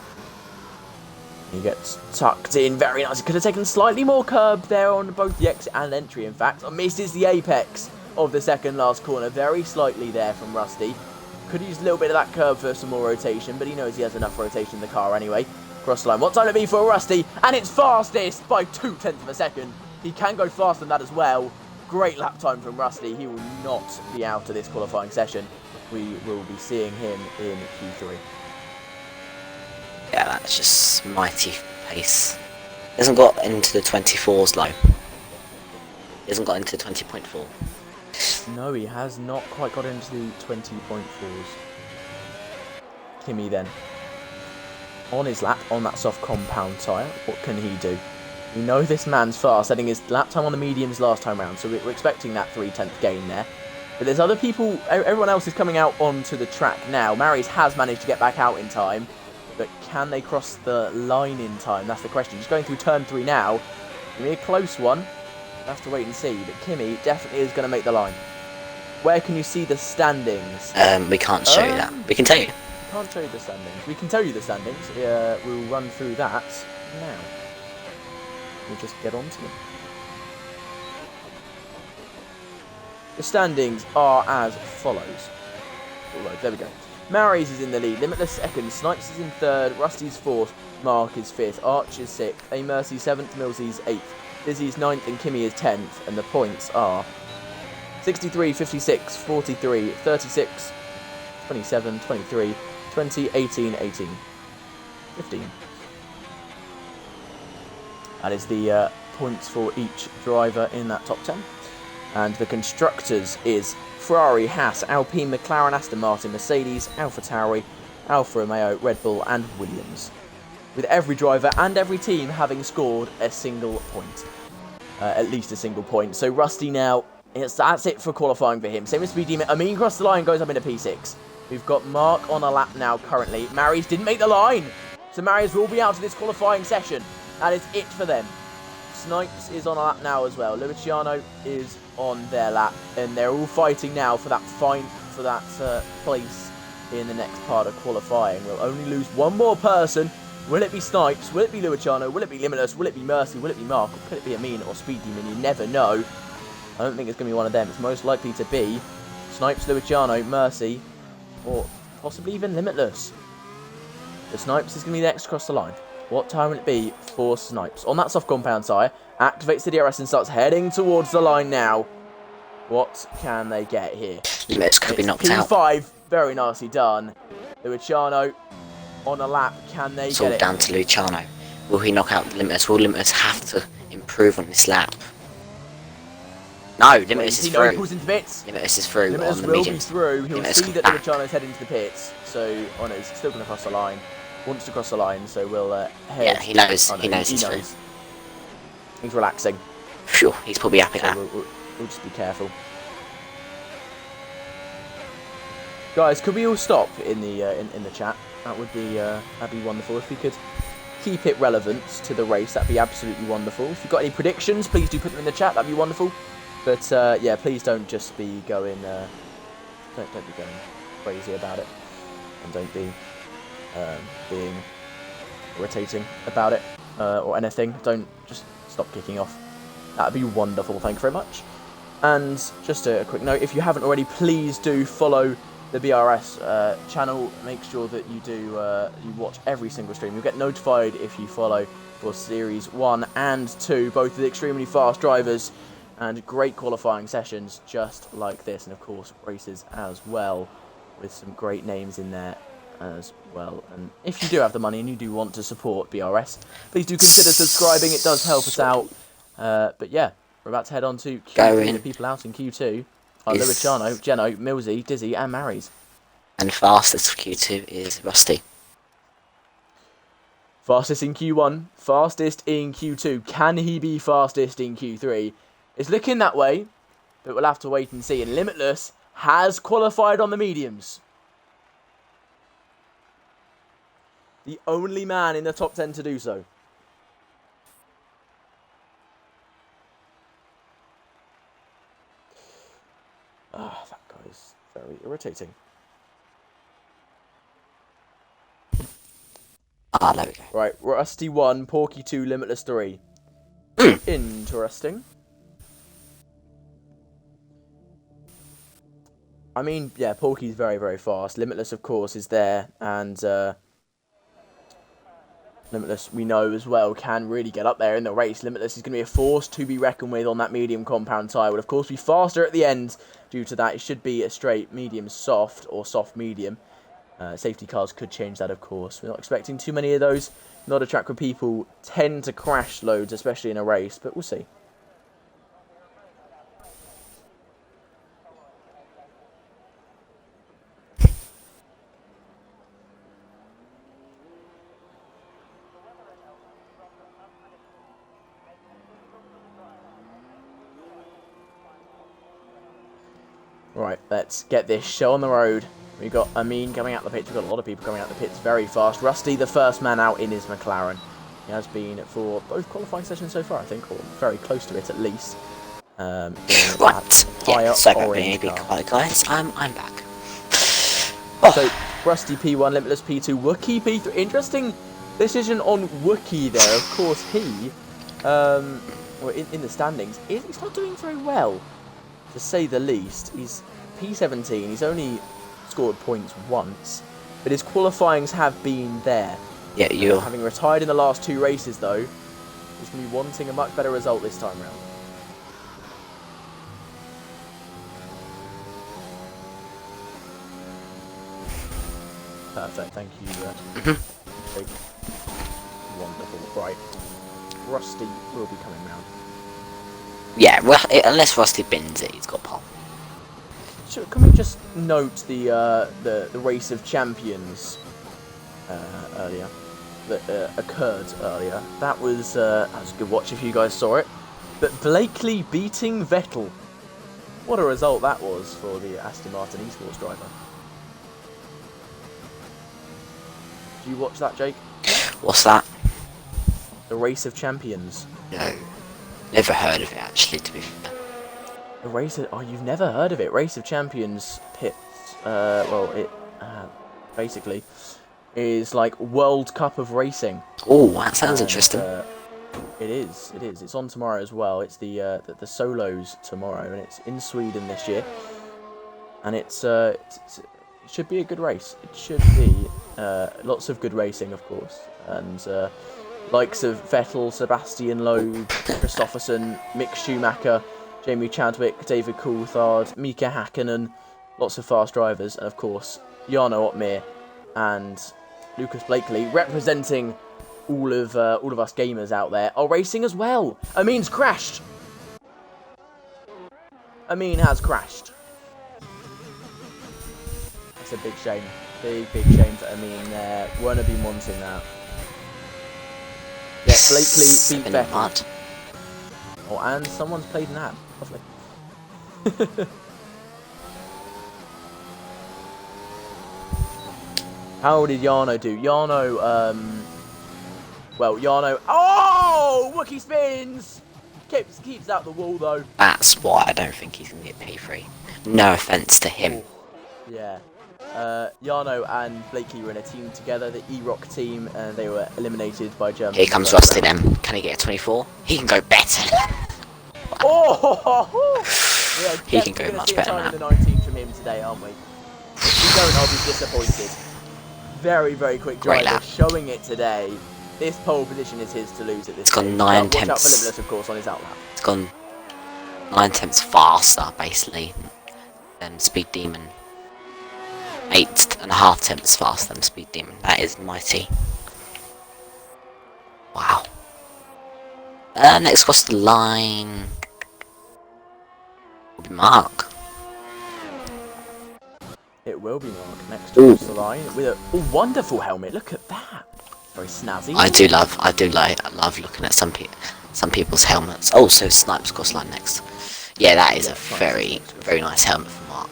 He gets tucked in very nice. He could have taken slightly more curb there on both the exit and entry, in fact. Misses the apex of the second last corner very slightly there from Rusty. Could use a little bit of that curb for some more rotation, but he knows he has enough rotation in the car anyway. Cross the line. What time to be for Rusty? And it's fastest by 0.2 of a second. He can go faster than that as well. Great lap time from Rusty. He will not be out of this qualifying session. We will be seeing him in Q3. Yeah, that's just mighty pace. He hasn't got into the 24s low. He hasn't got into 20.4. No, he has not quite got into the 20.4s. Kimi then. On his lap, on that soft compound tyre, what can he do? We know this man's fast, setting his lap time on the mediums last time round, so we're expecting that 3/10 gain there. But there's other people, everyone else is coming out onto the track now. Mary's has managed to get back out in time, but can they cross the line in time? That's the question. Just going through turn 3 now. It'll be a close one. We'll have to wait and see, but Kimi definitely is going to make the line. Where can you see the standings? We can't show you that. We can tell you. Can't show you the standings. We can tell you the standings. We'll run through that now. We'll just get on to them. The standings are as follows. Right, there we go. Mary's is in the lead. Limitless second. Snipes is in third. Rusty's fourth. Mark is fifth. Arch is sixth. A Mercy seventh. Millsy's eighth. Dizzy's ninth and Kimi is 10th. And the points are 63, 56, 43, 36, 27, 23, 20, 18, 18, 15. That is the points for each driver in that top 10. And the constructors is Ferrari, Haas, Alpine, McLaren, Aston Martin, Mercedes, AlphaTauri, Alfa Romeo, Red Bull and Williams. With every driver and every team having scored a single point. at least a single point. So Rusty now, that's it for qualifying for him. Same as Speedy. Amin crossed the line, goes up into P6. We've got Mark on a lap now currently. Mary's didn't make the line. So Mary's will be out of this qualifying session. That is it for them. Snipes is on a lap now as well. Luciano is on their lap. And they're all fighting now for that place in the next part of qualifying. We'll only lose one more person. Will it be Snipes? Will it be Luciano? Will it be Limitless? Will it be Mercy? Will it be Mark? Or could it be Amin or Speed Demon? You never know. I don't think it's going to be one of them. It's most likely to be Snipes, Luciano, Mercy, or possibly even Limitless. The Snipes is going to be next across the line. What time will it be for Snipes? On that soft compound tire, activates the DRS and starts heading towards the line now. What can they get here? Limitless could be knocked out. P5, very nicely done. Luciano on a lap, can they It's get all it? down to Luciano. Will he knock out Limitless? Will Limitless have to improve on this lap? No, Limitless is through. Pulls into pits. Limitless is through Limitless on the will mediums. be through. He'll Limitless see that back. Luciano's heading to the pits. So, Honor's still going to cross the line. Wants to cross the line, so we'll head. Yeah, he knows. Oh, no, he knows he's through. He's relaxing. Sure, he's probably happy So now. we'll just be careful. Guys, could we all stop in the chat? That would be that'd be wonderful if we could keep it relevant to the race. That'd be absolutely wonderful. If you've got any predictions, please do put them in the chat. That'd be wonderful. But yeah, please don't just be going don't be going crazy about it, and don't be being irritating about it or anything. Don't just stop kicking off. That'd be wonderful. Thank you very much. And just a quick note: if you haven't already, please do follow the BRS channel. Make sure that you do you watch every single stream. You'll get notified if you follow for Series 1 and 2, both with extremely fast drivers and great qualifying sessions just like this, and of course races as well with some great names in there as well. And if you do have the money and you do want to support BRS, please do consider subscribing. It does help us out. But yeah, we're about to head on to Q3. The people out in Q2 are Luciano, Geno, Millsy, Dizzy and Marys. And fastest for Q2 is Rusty. Fastest in Q1, fastest in Q2. Can he be fastest in Q3? It's looking that way, but we'll have to wait and see. And Limitless has qualified on the mediums. The only man in the top 10 to do so. Ah, that guy is very irritating. Ah, there we go. Right, Rusty 1, Porky 2, Limitless 3. Interesting. I mean, yeah, Porky's very, very fast. Limitless, of course, is there. And Limitless, we know as well, can really get up there in the race. Limitless is going to be a force to be reckoned with on that medium compound tyre. Will, of course, be faster at the end. Due to that, it should be a straight medium soft or soft medium. Safety cars could change that, of course. We're not expecting too many of those. Not a track where people tend to crash loads, especially in a race, but we'll see. Right, let's get this show on the road. We've got Amin coming out the pits. We've got a lot of people coming out the pits very fast. Rusty, the first man out in his McLaren. He has been for both qualifying sessions so far, I think, or very close to it at least. Right, yeah, so maybe quiet, guys. I'm back. Oh. So, Rusty P1, Limitless P2, Wookie P3. Interesting decision on Wookie there. Of course, he, well, in the standings, he's not doing very well, to say the least. He's P17. He's only scored points once, but his qualifyings have been there. Yeah, you're having retired in the last 2 races, though, he's going to be wanting a much better result this time round. Perfect, thank you. Wonderful. Right, Rusty will be coming round. Yeah, well, unless Rusty bins it, he's got pole. So, can we just note the race of champions earlier that occurred earlier? That was a good watch if you guys saw it. But Blakely beating Vettel. What a result that was for the Aston Martin esports driver. Do you watch that, Jake? What's that? The Race of Champions. No. Never heard of it, actually, to be fair. The Race of... Oh, you've never heard of it? Race of Champions pits. Well, it basically is like World Cup of racing. Oh, that sounds interesting. It is. It's on tomorrow as well. It's the solos tomorrow, and it's in Sweden this year. And it should be a good race. It should be lots of good racing, of course, and likes of Vettel, Sebastian Loeb, Kristoffersson, Mick Schumacher, Jamie Chadwick, David Coulthard, Mika Hakkinen, lots of fast drivers, and of course Jarno Opmeer and Lucas Blakely representing all of us gamers out there are racing as well. Amin's crashed. Amin has crashed. That's a big shame. Big shame for Amin there. Wouldn't have been wanting that. Yeah, Blakely beat Vettel. Oh, and someone's played an ad. Lovely. How did Jarno do? Jarno, oh! Wookie spins! Keeps out the wall, though. That's why I don't think he's going to get P3. No offence to him. Yeah. Jarno and Blakely were in a team together, the E-Rock team, and they were eliminated by Germany. Here comes Rusty then. Can he get a 24? He can go better. Oh! Yeah, he can go much better than that. The 19 from him today, aren't we? If we don't, I'll be disappointed. Very quick driver, showing it today. This pole position is his to lose at this. It's gone 9 tenths. Watch out for Limitless, of course, on his outlap. It's gone 9 tenths faster, basically, than Speed Demon. 8.5 tenths faster than Speed Demon. That is mighty. Wow. Next across the line will be Mark. It will be Mark next across the line with a wonderful helmet. Look at that. Very snazzy. I love looking at some people's helmets. Oh, so Snipes across the line next. Yeah, that is a very nice helmet for Mark.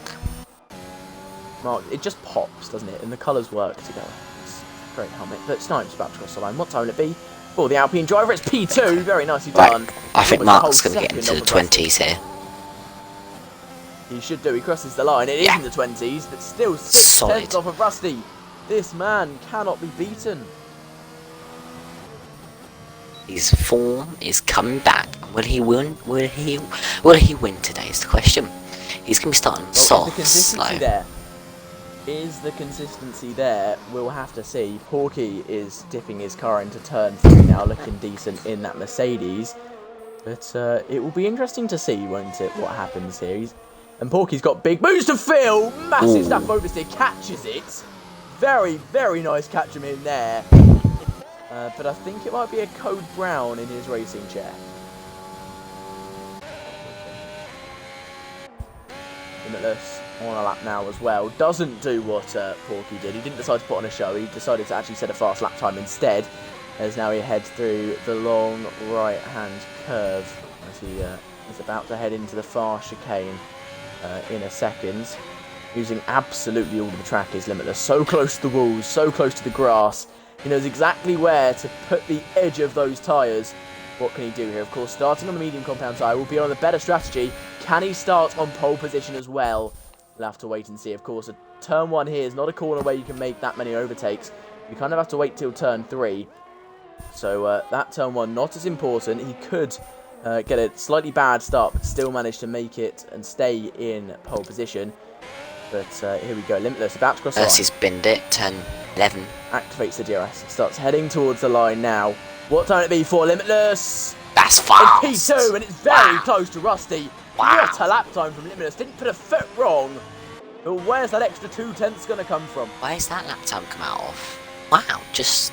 Mark, it just pops, doesn't it? And the colours work together. It's a great helmet. But Snipes about to cross the line. What time will it be? For the Alpine driver, it's P2. Very nicely done. I think Mark's going to get into the 20s here. He should do. He crosses the line. It is in the 20s, but still 6 tenths off of Rusty. This man cannot be beaten. His form is coming back. Will he win? Will he win today? Is the question. He's going to be starting soft, slow. Is the consistency there? We'll have to see. Porky is dipping his car into turn 3 now, looking decent in that Mercedes. But it will be interesting to see, won't it, what happens here. And Porky's got big moves to Phil. Massive stuff oversteer, catches it. Very nice catch him in there. But I think it might be a Code Brown in his racing chair. Limitless on a lap now as well. Doesn't do what Porky did. He didn't decide to put on a show. He decided to actually set a fast lap time instead. As now he heads through the long right-hand curve as he is about to head into the far chicane in a second. Using absolutely all of the track is Limitless. So close to the walls, so close to the grass. He knows exactly where to put the edge of those tyres. What can he do here? Of course, starting on the medium compound tyre will be on the better strategy. Can he start on pole position as well? We'll have to wait and see. Of course, a turn 1 here is not a corner where you can make that many overtakes. You kind of have to wait till turn 3. So that turn 1 not as important. He could get a slightly bad start, but still manage to make it and stay in pole position. But here we go. Limitless about to cross the line. He's binned it. Turn 11. Activates the DRS. Starts heading towards the line now. What time it be for Limitless? That's fast. It's P2 and it's very close to Rusty. What a lap time from Limitless. Didn't put a foot wrong. But where's that extra 2 tenths going to come from? Where's that lap time come out of? Wow. Just...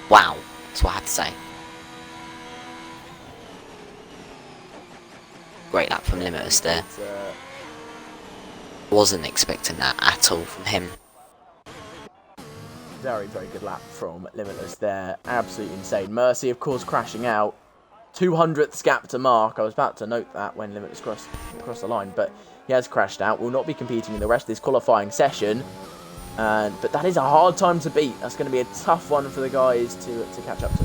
wow. That's what I have to say. Great lap from Limitless there. Wasn't expecting that at all from him. Very good lap from Limitless there. Absolutely insane. Mercy, of course, crashing out. 200th gap to Mark. I was about to note that when Limit was across the line, but he has crashed out. Will not be competing in the rest of this qualifying session. But that is a hard time to beat. That's going to be a tough one for the guys to catch up to.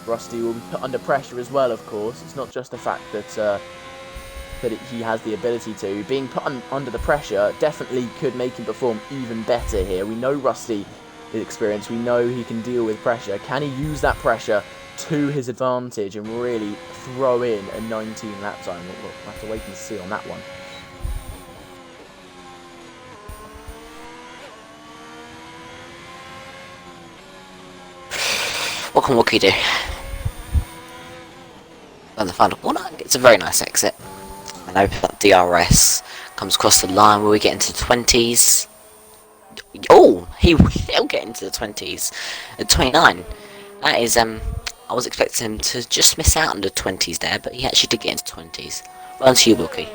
Rusty will be put under pressure as well, of course. It's not just the fact that he has the ability to. Being put under the pressure definitely could make him perform even better here. We know Rusty is experienced. We know he can deal with pressure. Can he use that pressure to his advantage and really throw in a 19 lap time? We'll have to wait and see on that one. What can Wookie do? On the final corner, it's a very nice exit. And I hope that DRS comes across the line. Will we get into the 20s? Oh, he will get into the 20s. At 29. That is, I was expecting him to just miss out on the 20s there, but he actually did get into 20s. Well, on to you, Wookie.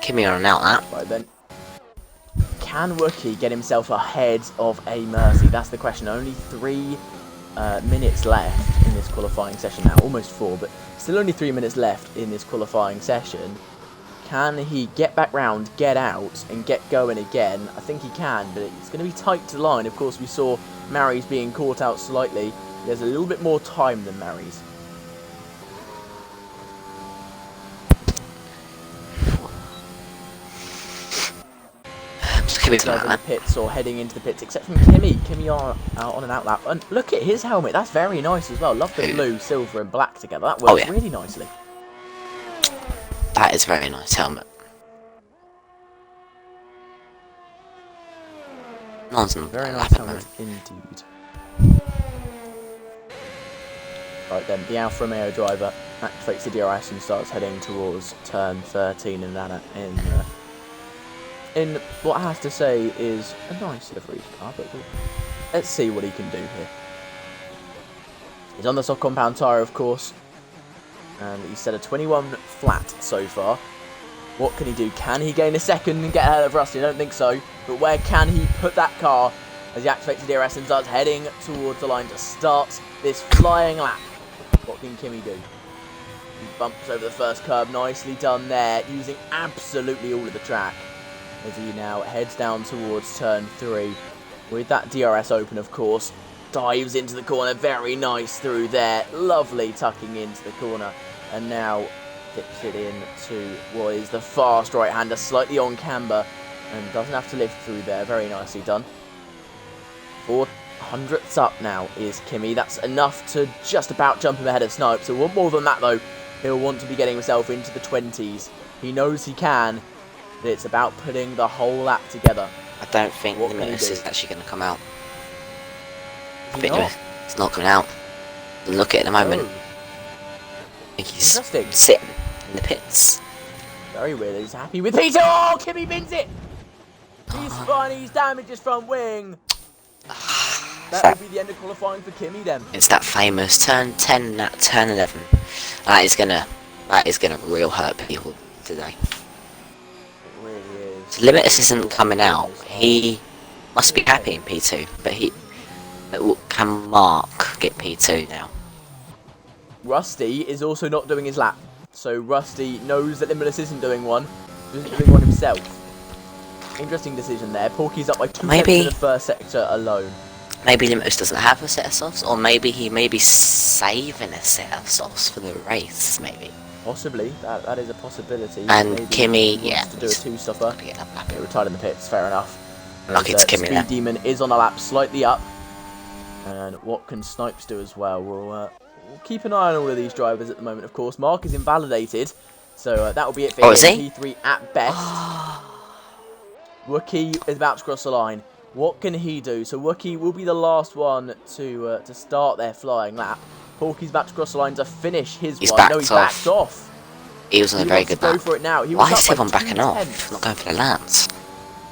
Kimmy on an out that. Right then. Can Wookie get himself ahead of a Mercy? That's the question. Only 3 minutes left in this qualifying session now. Almost 4, but still only 3 minutes left in this qualifying session. Can he get back round, get out, and get going again? I think he can, but it's going to be tight to the line. Of course, we saw Mary's being caught out slightly. There's a little bit more time than Mary's. Kimmy In the pits or heading into the pits, except from Kimmy. Kimmy are out on an out lap. And look at his helmet. That's very nice as well. Love the blue, silver, and black together. That works really nicely. That is a very nice helmet. Very nice helmet indeed. Right then, the Alfa Romeo driver activates the DRS and starts heading towards turn 13 in that in what I have to say is a nice livery car, but let's see what he can do here. He's on the soft compound tyre, of course, and he's set a 21 flat so far. What can he do? Can he gain a second and get ahead of Rusty? I don't think so, but where can he put that car as he activates the DRS and starts heading towards the line to start this flying lap? What can Kimmy do? He bumps over the first curb, nicely done there, using absolutely all of the track. As he now heads down towards turn 3. With that DRS open, of course. Dives into the corner. Very nice through there. Lovely tucking into the corner. And now dips it in to what is the fast right-hander. Slightly on camber. And doesn't have to lift through there. Very nicely done. 400ths up now is Kimmy. That's enough to just about jump him ahead of Snipe. So one more than that, though. He'll want to be getting himself into the 20s. He knows he can. It's about putting the whole lap together. I don't think Limitless is actually going to come out. Not? It's not coming out. Look at it at the moment. Oh. I think he's Interesting. sitting in the pits. Very weird. He's happy with Peter. Oh, Kimmy bins it. He's fine. He's damaged his front wing. That will be the end of qualifying for Kimmy then. It's that famous turn 10, turn 11. That is gonna real hurt people today. Limitless isn't coming out. He must be happy in P2, but can Mark get P2 now? Rusty is also not doing his lap, so Rusty knows that Limitless isn't doing one. Isn't doing one himself. Interesting decision there. Porky's up by 2 tenths in the first sector alone. Maybe Limitless doesn't have a set of softs, or maybe he may be saving a set of softs for the race. Maybe. Possibly, that is a possibility. And maybe Kimmy, he wants to do a 2-stopper. They retired in the pits, fair enough. Lucky it's Kimmy there. Speed Demon is on the lap, slightly up. And what can Snipes do as well? We'll keep an eye on all of these drivers at the moment, of course. Mark is invalidated, so that will be it for him. Is he? P3 at best. Wookie is about to cross the line. What can he do? So Wookie will be the last one to start their flying lap. Porky's about to cross the line to finish his one. No, he's backed off. He was on a very good lap. Go for it now. Why is everyone backing off? Not going for the laps.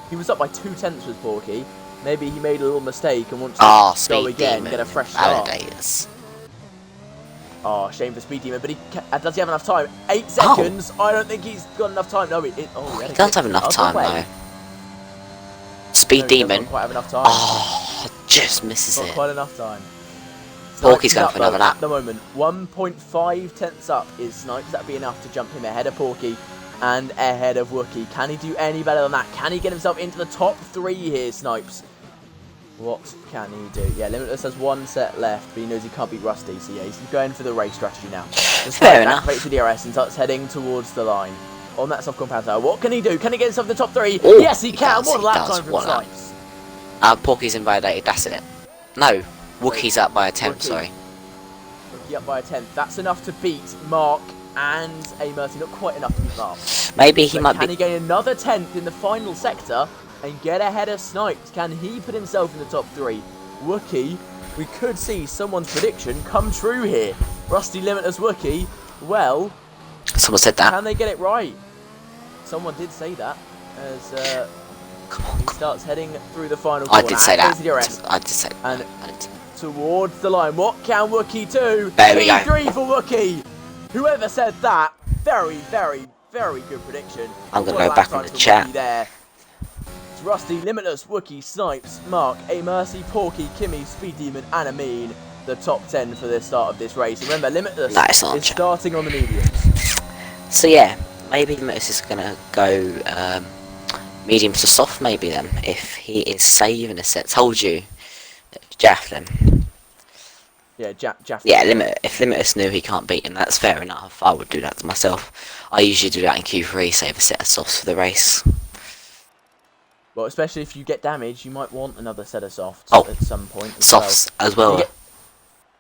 He was up by 2 tenths with Porky. Maybe he made a little mistake and wants to go Speed again, Demon get a fresh start. Validators. Oh, shame for Speed Demon, but does he have enough time? 8 seconds. I don't think he's got enough time. No, He doesn't have enough time though. Speed Demon. He doesn't quite have enough time. Oh, just misses Not it. quite enough time. Porky's going for another lap. At the moment, 1.5 tenths up is Snipes. That'd be enough to jump him ahead of Porky and ahead of Wookie. Can he do any better than that? Can he get himself into the top 3 here, Snipes? What can he do? Yeah, Limitless has 1 set left, but he knows he can't beat Rusty, so yeah, he's going for the race strategy now. Fair enough. Activates the BRS and starts heading towards the line. On that soft compound tower, what can he do? Can he get himself in the top 3? Ooh, yes, he can! What a lap time from Snipes! Porky's invalidated, that's it. No, Wookie's up by a 10th, sorry. Wookie up by a 10th. That's enough to beat Mark and A Mercy. Not quite enough to beat Mark. Maybe he might be... Can he gain another 10th in the final sector and get ahead of Snipes? Can he put himself in the top 3? Wookie, we could see someone's prediction come true here. Rusty Limitless Wookie, well... Someone said that. Can they get it right? Someone did say that as he starts heading through the final corner. I did say that. I did say that. And towards the line. What can Wookie do? There we go. P3 for Wookie. Whoever said that, very, very, very good prediction. I'm going to go back on the chat. There. It's Rusty, Limitless, Wookie, Snipes, Mark, A Mercy, Porky, Kimmy, Speed Demon, and Amin. The top 10 for the start of this race. Remember, Limitless is starting on the mediums. So yeah, maybe Limitless is going to go medium to soft maybe then, if he is saving a set. Told you, Jafflin. Yeah, Jafflin. Yeah, if Limitless knew he can't beat him, that's fair enough. I would do that to myself. I usually do that in Q3, save a set of softs for the race. Well, especially if you get damage, you might want another set of softs at some point. Softs as well.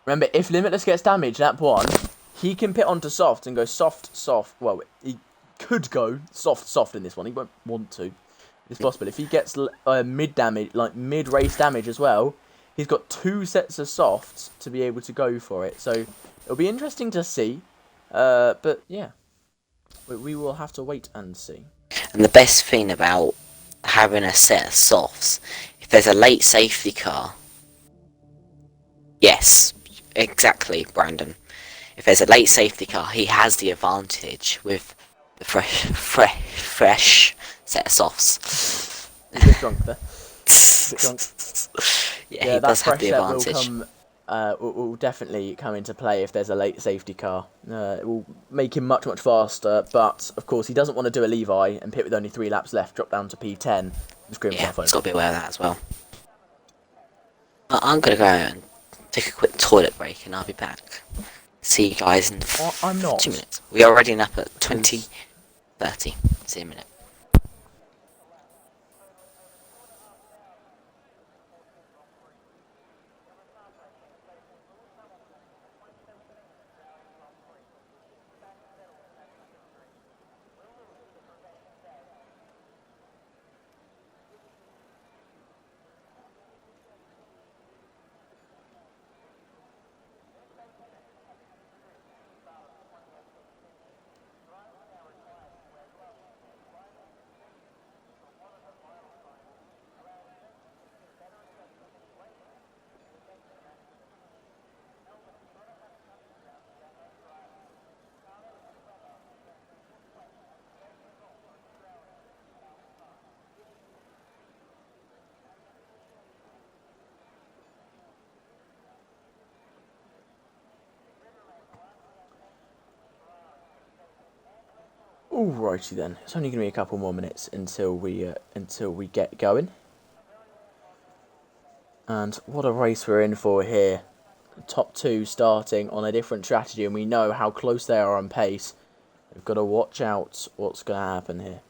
Remember, if Limitless gets damaged, lap 1, he can pit onto soft and go soft, soft. Well, he could go soft, soft in this one. He won't want to. It's possible. If he gets mid damage, like mid-race damage as well, he's got 2 sets of softs to be able to go for it. So it'll be interesting to see. But yeah, we will have to wait and see. And the best thing about having a set of softs, if there's a late safety car, yes, exactly, Brandon. If there's a late safety car, he has the advantage with the fresh set of softs. A bit drunk there. A bit drunk. Yeah, he does have the advantage. Will definitely come into play if there's a late safety car. It will make him much faster, but of course he doesn't want to do a Levi and pit with only 3 laps left, drop down to P10. He's got to be aware of that as well. I'm going to go and take a quick toilet break and I'll be back. See you guys in 2 minutes. We're already up at 20:30. See you in a minute. Alrighty then, it's only going to be a couple more minutes until we get going. And what a race we're in for here. Top 2 starting on a different strategy, and we know how close they are on pace. We've got to watch out what's going to happen here.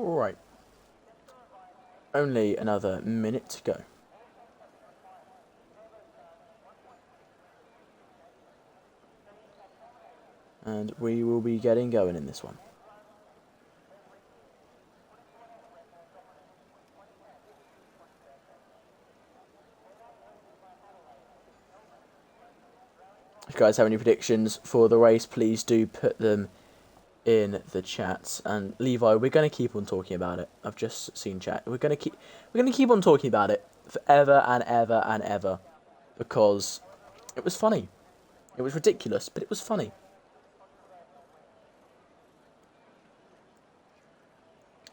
Alright. Only another minute to go. And we will be getting going in this one. If you guys have any predictions for the race, please do put them in the chat. And Levi, we're going to keep on talking about it. I've just seen chat. We're going to keep on talking about it forever and ever and ever, because it was funny. It was ridiculous, but it was funny.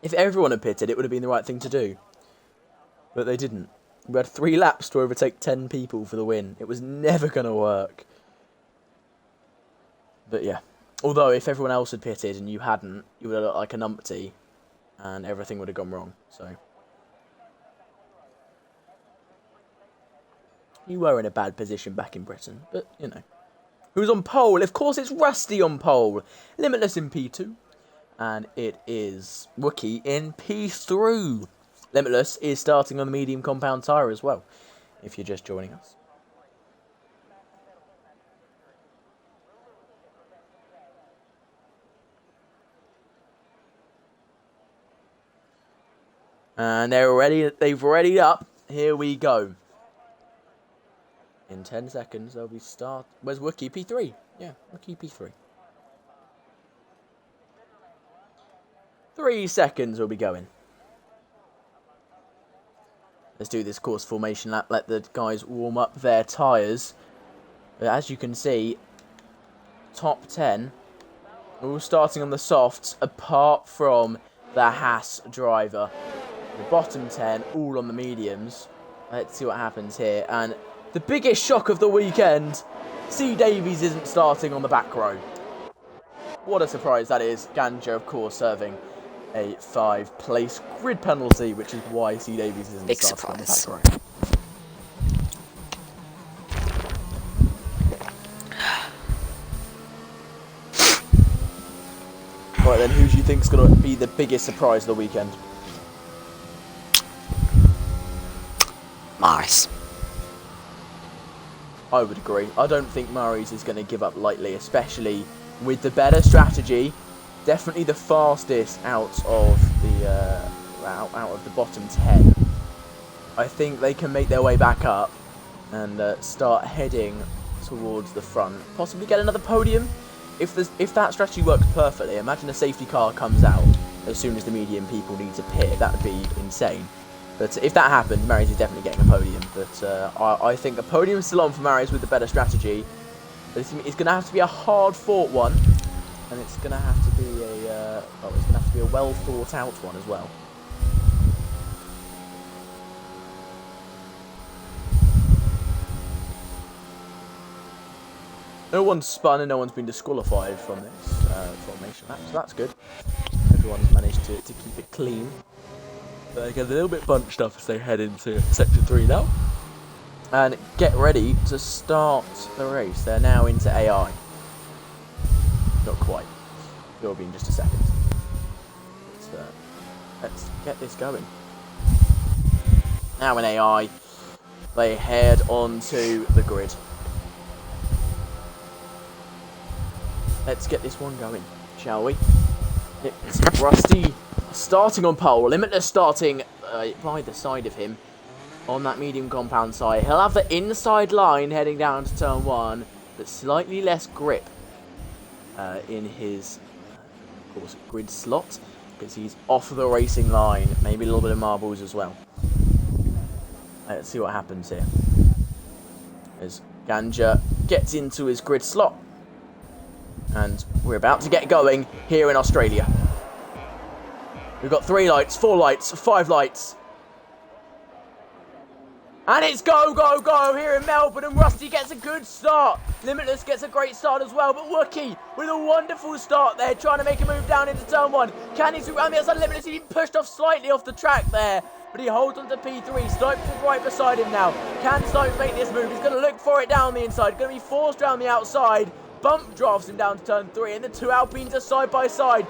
If everyone had pitted, it would have been the right thing to do. But they didn't. We had 3 laps to overtake 10 people for the win. It was never going to work. But yeah. Although, if everyone else had pitted and you hadn't, you would have looked like a numpty. And everything would have gone wrong. So. You were in a bad position back in Britain. But, you know. Who's on pole? Of course, it's Rusty on pole. Limitless in P2. And it is Wookie in P3. Limitless is starting on the medium compound tyre as well, if you're just joining us. And they've readied up. Here we go. In 10 seconds, they'll be start. Where's Wookie? P3. Yeah, Wookie P3. 3 seconds we'll be going. Let's do this course formation lap. Let the guys warm up their tyres. As you can see, top 10, all starting on the softs, apart from the Haas driver. The bottom 10, all on the mediums. Let's see what happens here. And the biggest shock of the weekend, C. Davies isn't starting on the back row. What a surprise that is. Ganja, of course, serving a 5-place grid penalty, which is why C. Davies isn't big starting surprise. on the back row. Right then, who do you think's going to be the biggest surprise of the weekend? Morris. I would agree. I don't think Murray's is going to give up lightly, especially with the better strategy. Definitely the fastest out of the bottom 10. I think they can make their way back up and start heading towards the front. Possibly get another podium. If that strategy works perfectly, imagine a safety car comes out as soon as the medium people need to pit. That would be insane. But if that happens, Marius is definitely getting a podium. But I think a podium is still on for Marius with the better strategy. But it's going to have to be a hard-fought one. And it's going to have to be a well thought out one as well. No one's spun and no one's been disqualified from this formation lap, so that's good. Everyone's managed to keep it clean. But they get a little bit bunched up as they head into Section 3 now. And get ready to start the race. They're now into AI. Not quite. It'll be in just a second. Let's get this going. Now in AI, they head onto the grid. Let's get this one going, shall we? It's Rusty starting on pole. Limitless starting by the side of him on that medium compound side. He'll have the inside line heading down to turn 1, but slightly less grip in his, of course, grid slot, because he's off the racing line. Maybe a little bit of marbles as well. Let's see what happens here. As Ganja gets into his grid slot. And we're about to get going here in Australia. We've got 3 lights, 4 lights, 5 lights. And it's go, go, go here in Melbourne, and Rusty gets a good start. Limitless gets a great start as well, but Wookie with a wonderful start there, trying to make a move down into turn 1. Can he around the outside? Limitless, he's been pushed off slightly off the track there, but he holds on to P3. Snipes is right beside him now. Can Snipes make this move? He's going to look for it down the inside, going to be forced down the outside. Bump drafts him down to turn 3, and the 2 Alpines are side by side.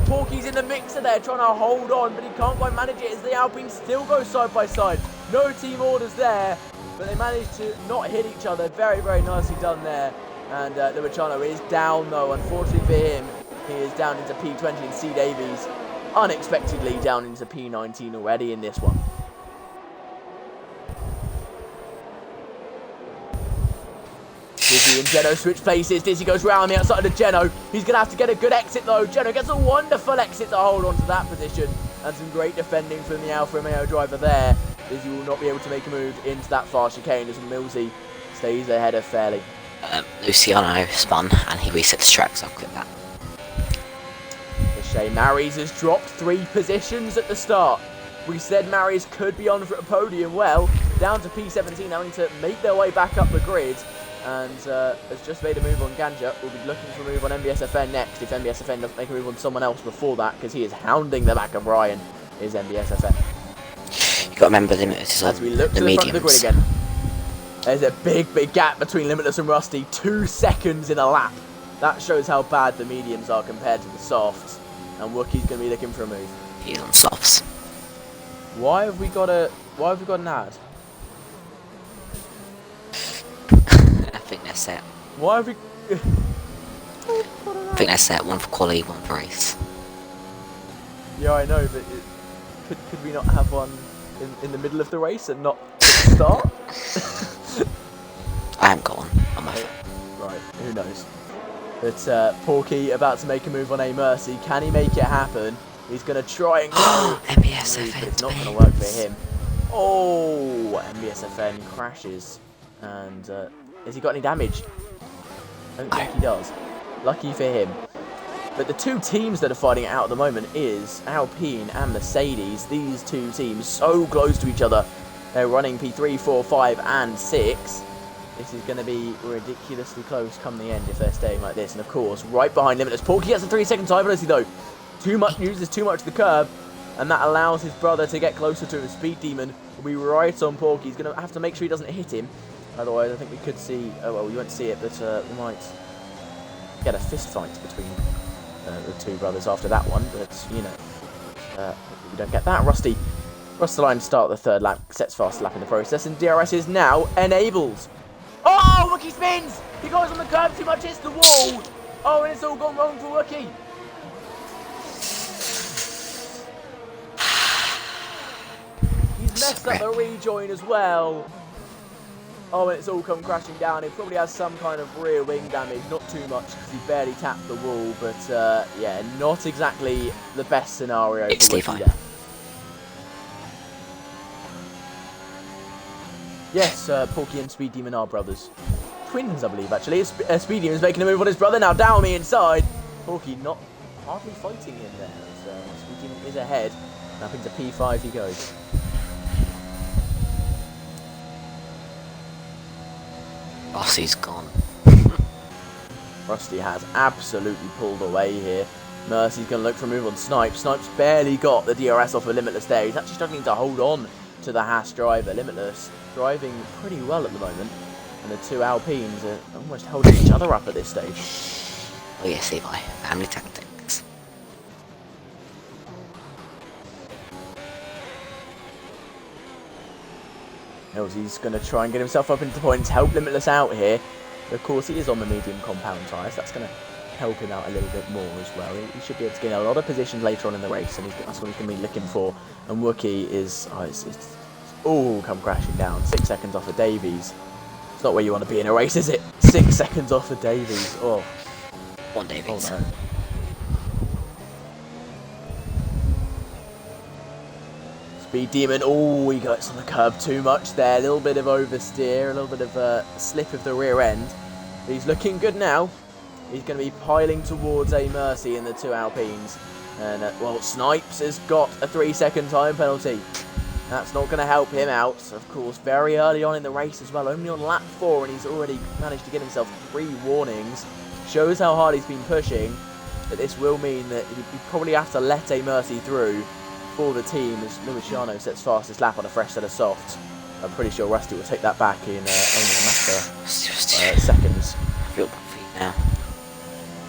Porky's in the mixer there, trying to hold on, but he can't quite manage it as the Alpines still go side by side. No team orders there, but they manage to not hit each other. Very, very nicely done there. And Luciano is down though. Unfortunately for him, he is down into P20, and C. Davies unexpectedly down into P19 already in this one. Dizzy and Geno switch places. Dizzy goes round the outside of Geno. He's going to have to get a good exit though. Geno gets a wonderful exit to hold on to that position. And some great defending from the Alfa Romeo driver there. Dizzy will not be able to make a move into that far chicane as Millsy stays ahead of Fairley. Luciano spun and he resets the track, so I'll click that. Shea Maries has dropped 3 positions at the start. We said Maries could be on for a podium. Well, down to P17, having to make their way back up the grid. And has just made a move on Ganja. We'll be looking for a move on MBSFN next if MBSFN doesn't make a move on someone else before that, because he is hounding the back of Ryan, is MBSFN. You've got to remember Limitless is on As we look the to the front of the mediums. grid again. There's a big gap between Limitless and Rusty. 2 seconds in a lap. That shows how bad the mediums are compared to the softs. And Wookie's going to be looking for a move. He's on softs. Why have we got an ad? I think they're set. Why have we... I think they're set. One for quality, one for race. Yeah, I know, but could we not have one in the middle of the race and not at the start? I haven't got one on my phone. Right, who knows? But Porky about to make a move on A Mercy. Can he make it happen? He's going to try and go. MBSFN. But it's not going to work for him. Oh, MBSFN crashes. And has he got any damage? I don't think he does. Lucky for him. But the 2 teams that are fighting it out at the moment is Alpine and Mercedes. These 2 teams so close to each other. They're running P3, 4, 5 and 6. This is going to be ridiculously close come the end if they're staying like this. And of course, right behind Limitless. Porky gets a 3-second time penalty though. Too much uses too much of the curb. And that allows his brother to get closer to him. Speed Demon will be right on Porky. He's going to have to make sure he doesn't hit him. Otherwise, I think we could see... Oh, well, we won't see it, but we might get a fist fight between the 2 brothers after that one. But, you know, we don't get that. Rusty across the line to start the 3rd lap. Sets fast lap in the process. And DRS is now enabled. Oh, Wookie spins! He goes on the curb too much, hits the wall. Oh, and it's all gone wrong for Wookie. He's messed up the rejoin as well. Oh, and it's all come crashing down. He probably has some kind of rear wing damage. Not too much because he barely tapped the wall. But, yeah, not exactly the best scenario for Wookie there. Yes, Porky and Speed Demon are brothers. Twins, I believe, actually. Speed Demon's making a move on his brother now. Down me inside. Porky not hardly fighting him there. As, Speed Demon is ahead. Up into P5 he goes. Rusty's gone. Rusty has absolutely pulled away here. Mercy's going to look for a move on Snipes. Snipes barely got the DRS off of Limitless there. He's actually struggling to hold on to the Haas driver. Limitless driving pretty well at the moment. And the 2 Alpines are almost holding each other up at this stage. Oh yes, Levi. Family tactics. He's going to try and get himself up into points, help Limitless out here. But of course, he is on the medium compound tyres. That's going to help him out a little bit more as well. He should be able to gain a lot of positions later on in the race, and that's what he's going to be looking for. And Wookie is... it's all come crashing down. 6 seconds off of Davies. It's not where you want to be in a race, is it? 6 seconds off of Davies. Oh. 1 Davies. Oh, no. Speed Demon, oh, he gets on the curb too much there. A little bit of oversteer, a little bit of a slip of the rear end. But he's looking good now. He's going to be piling towards A Mercy in the 2 Alpines. And, well, Snipes has got a 3-second time penalty. That's not going to help him out. Of course, very early on in the race as well. Only on lap 4, and he's already managed to get himself 3 warnings. Shows how hard he's been pushing. But this will mean that he probably have to let A Mercy through for the team as Luciano sets fastest lap on a fresh set of softs. I'm pretty sure Rusty will take that back in only a matter of seconds. I feel my feet now.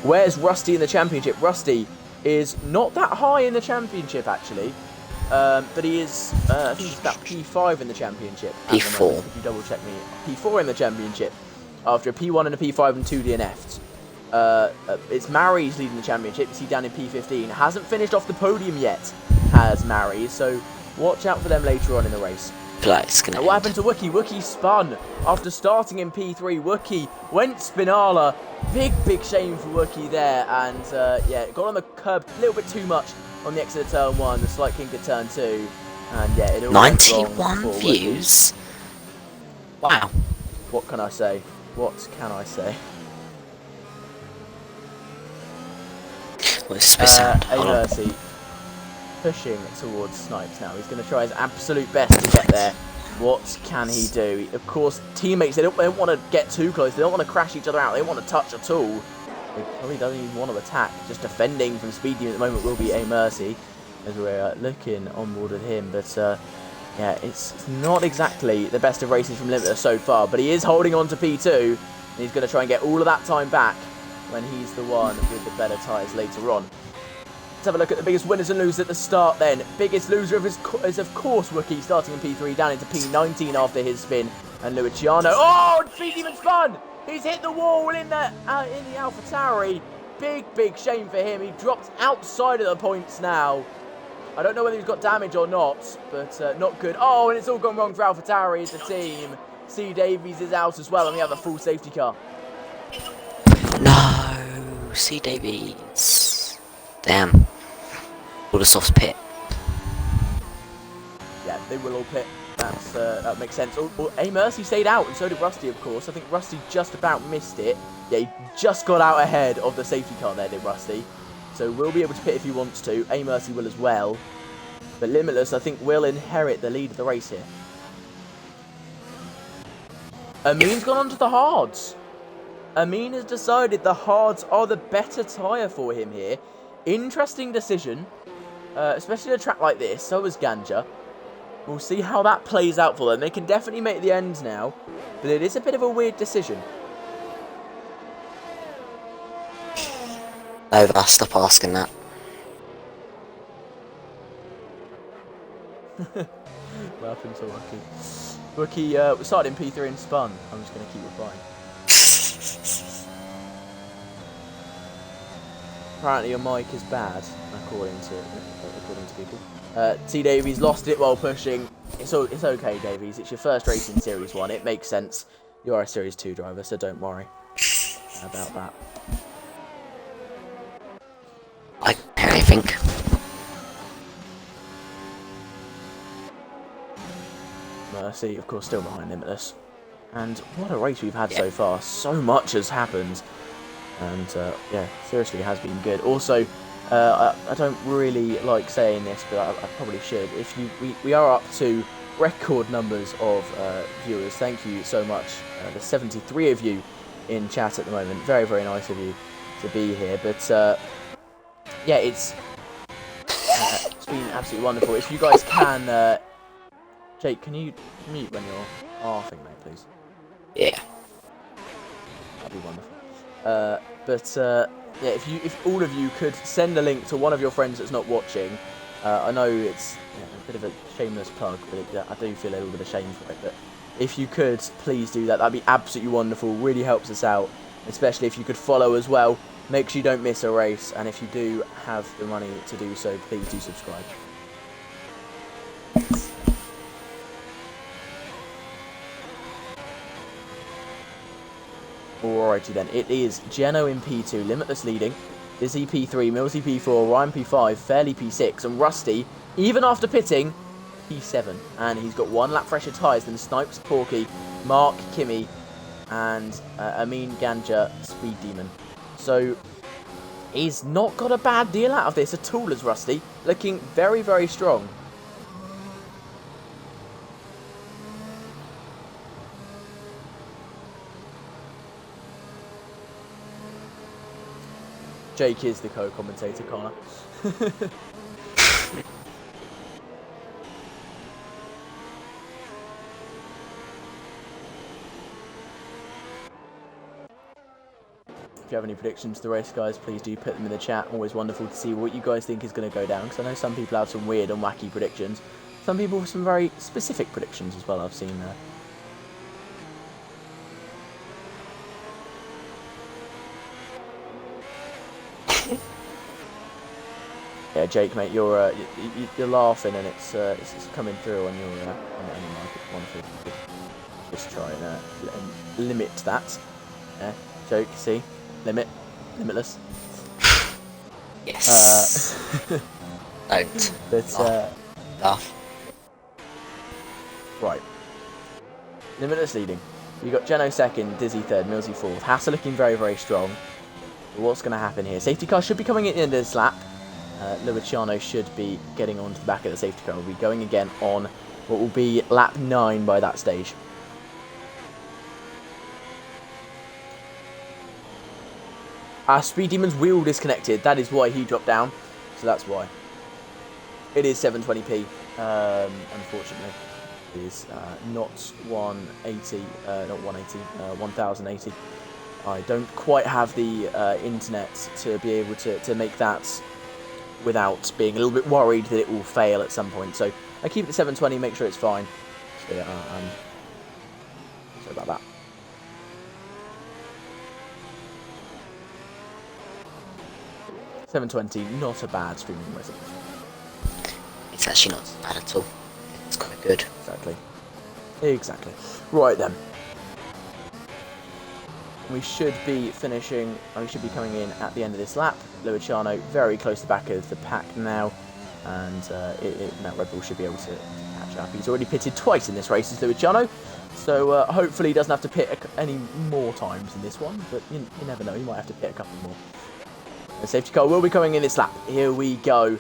Where's Rusty in the championship? Rusty is not that high in the championship, actually. But he is, I think he's about P5 in the championship. P4. If you double check me. P4 in the championship. After a P1 and a P5 and 2 DNFs. It's Mary's leading the championship. You see down in P15. Hasn't finished off the podium yet, has Mary. So watch out for them later on in the race. What happened to Wookie? Wookie spun after starting in P3. Wookie went Spinala. Big shame for Wookie there. And yeah, got on the curb a little bit too much on the exit of turn 1. The slight kink at turn 2. And yeah, it all 91 views. Wow. What can I say? What can I say? Well, it's a bit sad. A Mercy pushing towards Snipes now. He's going to try his absolute best to get there. What can he do? Of course, teammates, they don't want to get too close. They don't want to crash each other out. They don't want to touch at all. He probably doesn't even want to attack. Just defending from Speed Demon at the moment will be A Mercy, as we're looking on board with him. But yeah, it's not exactly the best of races from Limitless so far. But he is holding on to P2. And he's going to try and get all of that time back when he's the one with the better tyres later on. Let's have a look at the biggest winners and losers at the start then. Biggest loser is of course Wookie, starting in P3 down into P19 after his spin. And Luciano. Oh, Speed Demon spun! He's hit the wall in the AlphaTauri. Big shame for him. He dropped outside of the points now. I don't know whether he's got damage or not, but not good. Oh, and it's all gone wrong for AlphaTauri as a team. C. Davies is out as well, and we have a full safety car. No, C. Davies. Damn. All the soft pit. Yeah, they will all pit. That makes sense. A Mercy stayed out, and so did Rusty, of course. I think Rusty just about missed it. Yeah, he just got out ahead of the safety car there, did Rusty. So we'll be able to pit if he wants to. A Mercy will as well. But Limitless, I think, will inherit the lead of the race here. Amin's gone on to the hards. Amin has decided the hards are the better tyre for him here. Interesting decision, especially at a track like this. So was Ganja. We'll see how that plays out for them. They can definitely make the ends now, but it is a bit of a weird decision. Over, stop asking that. What happened to Wookie? Wookie, we started in P3 and spun. I'm just going to keep replying. Apparently your mic is bad, according to people. T. Davies lost it while pushing. It's okay, Davies. It's your first race in Series 1. It makes sense. You are a Series 2 driver, so don't worry about that. I think. Mercy, of course, still behind Limitless. And what a race we've had so far. So much has happened. And, yeah, seriously has been good. Also, I don't really like saying this, but I probably should. We are up to record numbers of viewers. Thank you so much. There's 73 of you in chat at the moment. Very, very nice of you to be here. But, yeah, it's been absolutely wonderful. If you guys can... Jake, can you mute when you're laughing, mate, please? Yeah. That'd be wonderful. Yeah, if all of you could send a link to one of your friends that's not watching, I know it's a bit of a shameless plug, but I do feel a little bit of shame for it. But if you could, please do that. That'd be absolutely wonderful. Really helps us out, especially if you could follow as well. Make sure you don't miss a race, and if you do have the money to do so, please do subscribe. Alrighty then, it is Geno in P2, Limitless leading, Dizzy P3, Millsy P4, Ryan P5, Fairley P6, and Rusty, even after pitting, P7. And he's got one lap fresher tyres than Snipes, Porky, Mark, Kimmy, and Amin, Ganja, Speed Demon. So, he's not got a bad deal out of this at all as Rusty, looking very, very strong. Jake is the co-commentator, Connor. you have any predictions for the race, guys, please do put them in the chat. Always wonderful to see what you guys think is going to go down, because I know some people have some weird and wacky predictions. Some people have some very specific predictions as well, I've seen there. Yeah, Jake, mate, you're laughing and it's coming through on your mic. It's wonderful. Just try and limit that. Yeah, Jake, see, limitless. Yes. Don't. But Laugh. Right. Limitless leading. You got Geno second, Dizzy third, Millsy fourth. Haas are looking very, very strong. But what's going to happen here? Safety car should be coming at the end of this lap. Luciano should be getting onto the back of the safety car. We'll be going again on what will be lap 9 by that stage. Speed Demon's wheel disconnected. That is why he dropped down. So that's why. It is 720p. Unfortunately, it is not 180. Not 180. 1080. I don't quite have the internet to be able to make that without being a little bit worried that it will fail at some point. So I keep it at 720, make sure it's fine. So yeah, sorry about that. $720, not a bad streaming resolution. It's actually not bad at all. It's quite good. Exactly. Right then. We should be finishing, we should be coming in at the end of this lap. Luciano very close to the back of the pack now, and now Red Bull should be able to catch up. He's already pitted twice in this race as Luciano, so hopefully he doesn't have to pit any more times in this one, but you never know, he might have to pit a couple more. The safety car will be coming in this lap. Here we go.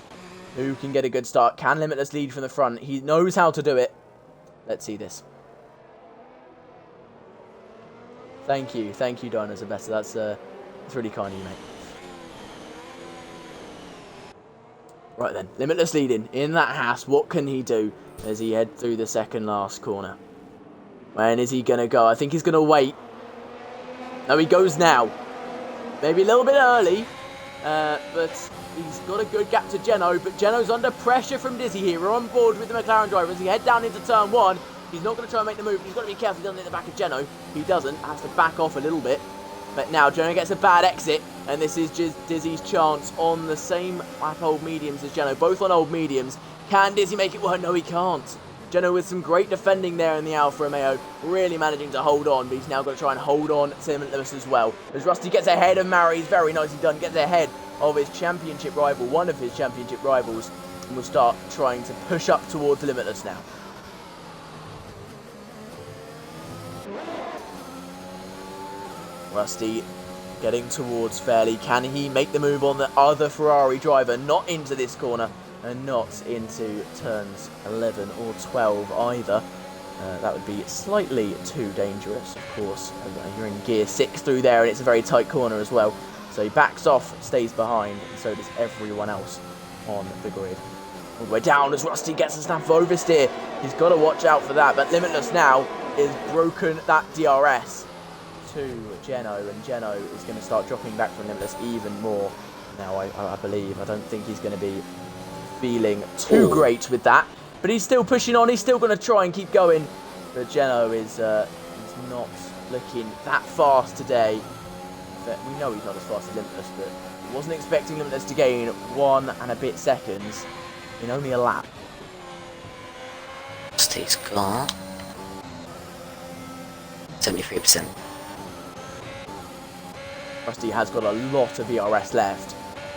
Who can get a good start? Can Limitless lead from the front? He knows how to do it. Let's see this. Thank you, Diners are better. That's really kind of you, mate. Right then, Limitless leading in that Haas. What can he do as he head through the second last corner? When is he gonna go? I think he's gonna wait. No, he goes now. Maybe a little bit early, but he's got a good gap to Geno. But Geno's under pressure from Dizzy here. We're on board with the McLaren driver as he head down into turn 1. He's not going to try and make the move. He's got to be careful he doesn't hit the back of Geno. He doesn't. Has to back off a little bit. But now Geno gets a bad exit. And this is just Dizzy's chance on the same lap old mediums as Geno. Both on old mediums. Can Dizzy make it work? No, he can't. Geno with some great defending there in the Alfa Romeo. Really managing to hold on. But he's now got to try and hold on to Limitless as well. As Rusty gets ahead of Mary's. Very nicely done. Gets ahead of his championship rival. One of his championship rivals. And will start trying to push up towards Limitless now. Rusty getting towards Fairley. Can he make the move on the other Ferrari driver? Not into this corner and not into turns 11 or 12 either. That would be slightly too dangerous, of course. You're in gear 6 through there and it's a very tight corner as well. So he backs off, stays behind, and so does everyone else on the grid. All the way down as Rusty gets a snap of oversteer. He's got to watch out for that, but Limitless now is broken that DRS to Geno, and Geno is going to start dropping back from Limitless even more now, I believe. I don't think he's going to be feeling too great with that, but he's still pushing on. He's still going to try and keep going, but Geno is not looking that fast today. We know he's not as fast as Limitless, but he wasn't expecting Limitless to gain 1 and a bit seconds in only a lap. Steve's got 73%. Rusty has got a lot of BRS left,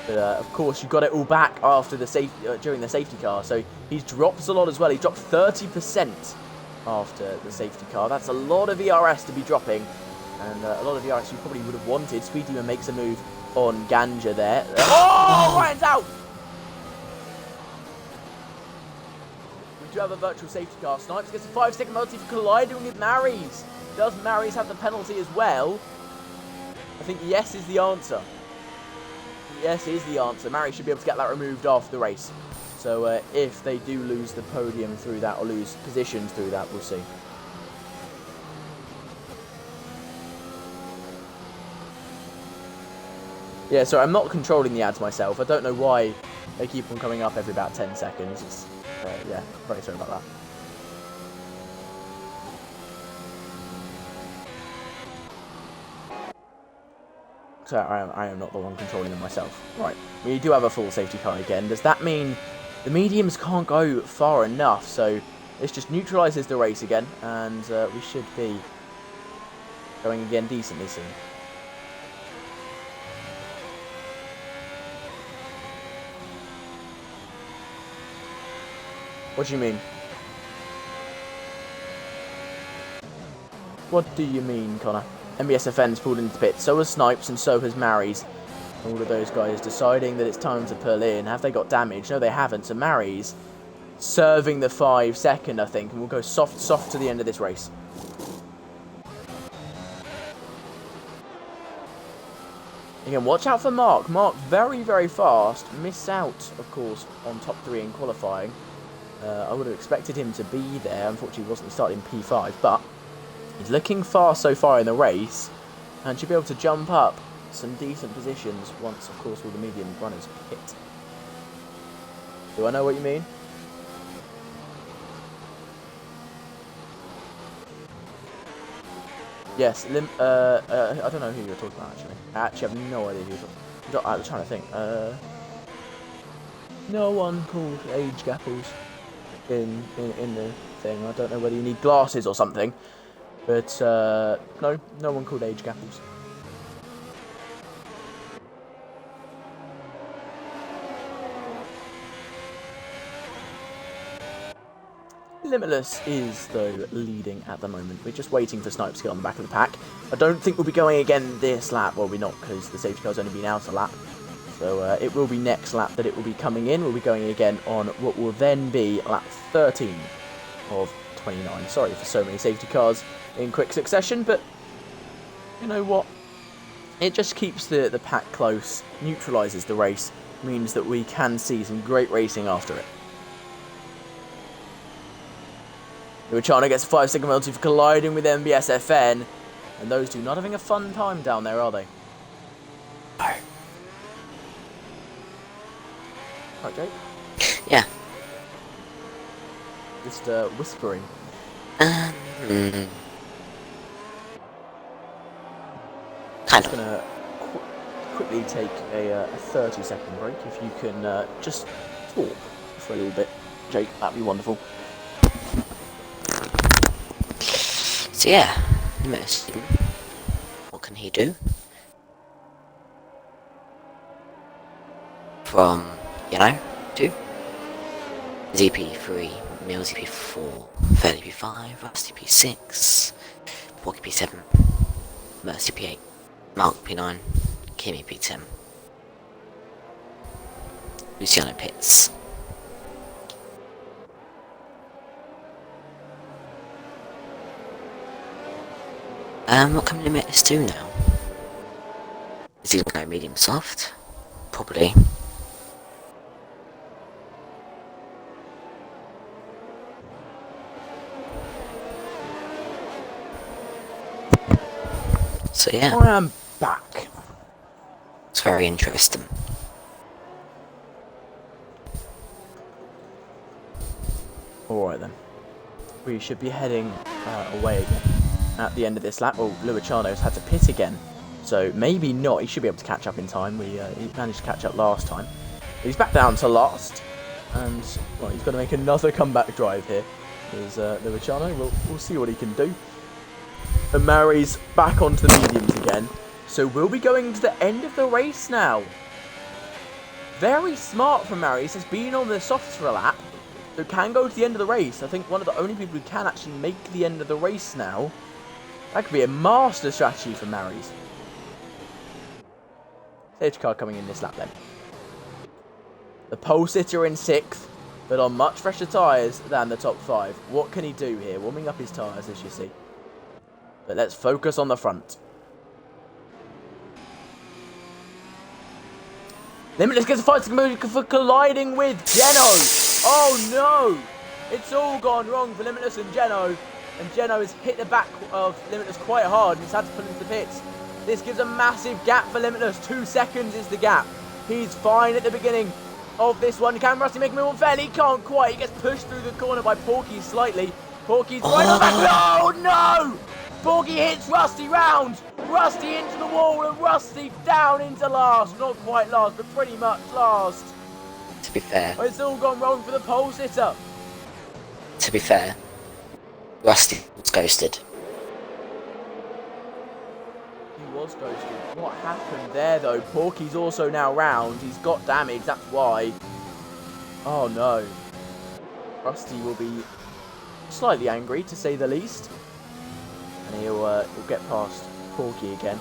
but of course you've got it all back after the during the safety car. So he's dropped a lot as well. He dropped 30% after the safety car. That's a lot of BRS to be dropping, and a lot of BRS you probably would have wanted. Speed Demon makes a move on Ganja there. Oh, Ryan's out. We do have a virtual safety car. Snipes gets a 5-second penalty for colliding with Mary's. Does Mary's have the penalty as well? I think yes is the answer. Yes is the answer. Mary should be able to get that removed after the race. So if they do lose the podium through that or lose positions through that, we'll see. Yeah, sorry, I'm not controlling the ads myself. I don't know why they keep on coming up every about 10 seconds. It's, yeah, very sorry about that. So I am not the one controlling them myself. Right, we do have a full safety car again. Does that mean the mediums can't go far enough? So this just neutralises the race again, and we should be going again decently soon. What do you mean? What do you mean, Connor? MBSFN's pulled into pit, so has Snipes and so has Mary's. All of those guys deciding that it's time to pull in. Have they got damage? No, they haven't. So Mary's serving the 5 second, I think, and we'll go soft to the end of this race. Again, watch out for Mark. Mark, very, very fast. Missed out, of course, on top 3 in qualifying. I would have expected him to be there. Unfortunately, he wasn't starting P5, but he's looking fast so far in the race and should be able to jump up some decent positions once, of course, all the medium runners hit. Do I know what you mean? Yes, I don't know who you're talking about, actually. I actually have no idea who you're talking about. I'm trying to think. No one called age gapples in the thing. I don't know whether you need glasses or something. But, no one called age gapples. Limitless is, though, leading at the moment. We're just waiting for Snipes to get on the back of the pack. I don't think we'll be going again this lap. Well, we're not, because the safety car's only been out a lap. So it will be next lap that it will be coming in. We'll be going again on what will then be lap 13 of 29. Sorry for so many safety cars in quick succession, but you know what? It just keeps the pack close, neutralises the race, means that we can see some great racing after it. Luciano gets a 5-second penalty for colliding with MBSFN, and those two not having a fun time down there, are they? No. Right, Jake? Yeah. Just whispering. Kind Just of. gonna quickly take a 30-second break. If you can just talk for a little bit, Jake, that'd be wonderful. So yeah, what can he do? From, to ZP3, Mills P4, 30 P5, Rusty P6, Porky P7, Mercy P8, Mark P9, Kimmy P10, Luciano Pitts. What can Limitless do now? Is he going to go medium soft? Probably. So yeah. I am back. It's very interesting. Alright then. We should be heading away again at the end of this lap. Well, Luciano's had to pit again, so maybe not. He should be able to catch up in time. He managed to catch up last time. But he's back down to last, and well, he's got to make another comeback drive here. There's Luciano. We'll see what he can do. And Mary's back onto the mediums again, so we'll be going to the end of the race now. Very smart from Mary's. Has been on the softs for a lap, so can go to the end of the race. I think one of the only people who can actually make the end of the race now. That could be a master strategy for Mary's. Safety car coming in this lap then. The pole sitter in 6th, but on much fresher tyres than the top 5. What can he do here? Warming up his tyres, as you see. But let's focus on the front. Limitless gets a 5-second penalty for colliding with Geno. Oh no! It's all gone wrong for Limitless and Geno. And Geno has hit the back of Limitless quite hard and he's had to pull into the pits. This gives a massive gap for Limitless. 2 seconds is the gap. He's fine at the beginning of this one. Can Rusty make a move on fairly? He can't quite. He gets pushed through the corner by Porky slightly. Porky's right on back. Oh no! Porky hits Rusty round. Rusty into the wall and Rusty down into last. Not quite last, but pretty much last. To be fair. Well, it's all gone wrong for the pole sitter. To be fair, Rusty was ghosted. He was ghosted. What happened there though? Porky's also now round. He's got damage, that's why. Oh no. Rusty will be slightly angry, to say the least. And he'll get past Porky again.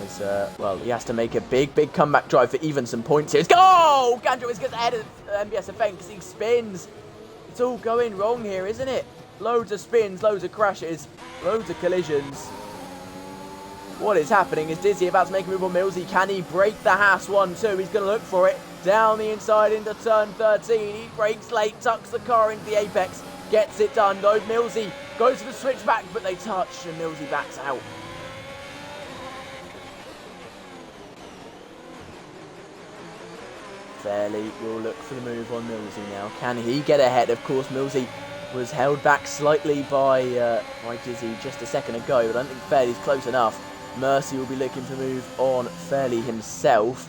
As, well, he has to make a big comeback drive for even some points here. Oh! Gandalf gets ahead of MBS event because he spins. It's all going wrong here, isn't it? Loads of spins, loads of crashes, loads of collisions. What is happening? Is Dizzy about to make a move on Millsy? Can he break the Haas 1-2? He's going to look for it. Down the inside into turn 13. He brakes late, tucks the car into the apex. Gets it done though. Millsy goes for the switchback, but they touch and Millsy backs out. Fairly will look for the move on Millsy now. Can he get ahead? Of course, Millsy was held back slightly by Dizzy just a second ago, but I don't think Fairly's close enough. Mercy will be looking to move on Fairly himself.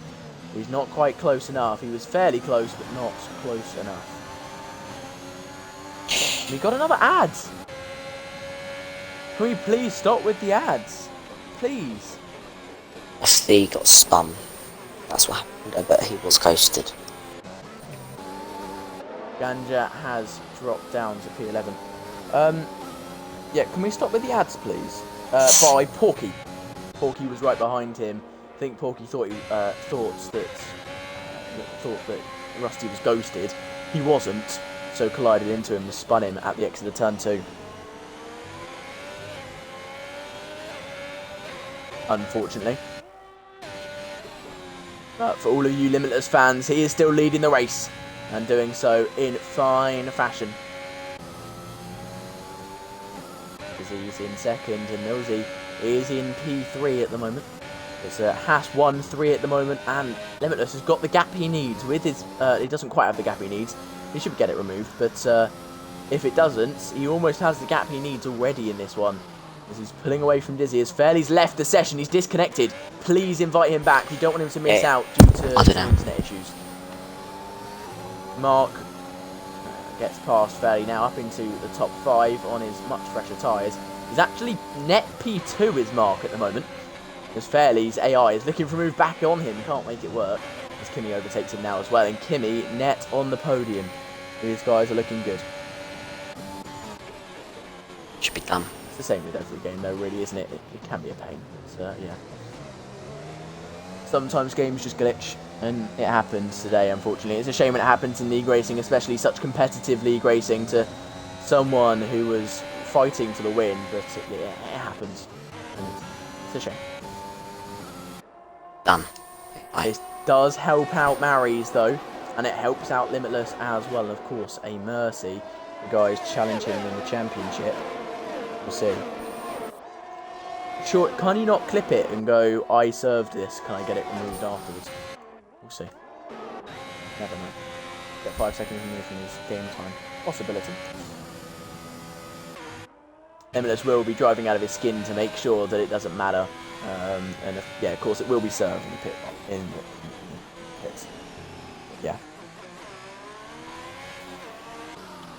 He's not quite close enough. He was fairly close, but not close enough. We got another ad. Can we please stop with the ads? Please. Rusty got spun. That's what happened, but he was ghosted. Ganja has dropped down to P11. Yeah, can we stop with the ads, please? By Porky. Porky was right behind him. I think Porky thought that Rusty was ghosted. He wasn't, so collided into him and spun him at the exit of turn 2. Unfortunately. But for all of you Limitless fans, he is still leading the race and doing so in fine fashion. Dizzy's in second and Millsy is in P3 at the moment. It's Haas 1-3 at the moment, and Limitless has got the gap he needs. With his, he doesn't quite have the gap he needs. He should get it removed, but if it doesn't, he almost has the gap he needs already in this one. As he's pulling away from Dizzy, as Fairly's left the session, he's disconnected. Please invite him back. We don't want him to miss out due to internet issues. Mark gets past Fairly now up into the top 5 on his much fresher tyres. He's actually net P2 is Mark at the moment. As Fairly's AI is looking for a move back on him. Can't make it work. As Kimmy overtakes him now as well. And Kimmy net on the podium. These guys are looking good. Should be done. It's the same with every game though, really, isn't it? It can be a pain. But, yeah. Sometimes games just glitch. And it happens today, unfortunately. It's a shame when it happens in league racing, especially such competitive league racing, to someone who was fighting for the win. But it happens. And it's a shame. Done. This does help out Mary's though, and it helps out Limitless as well. Of course, a Mercy. The guys challenge him in the championship. We'll see. Sure, can you not clip it and go, I served this, can I get it removed afterwards? We'll see. Never know. Get 5 seconds removed from his game time. Possibility. Limitless will be driving out of his skin to make sure that it doesn't matter. And yeah, of course, it will be served in the pit. Pits. Yeah.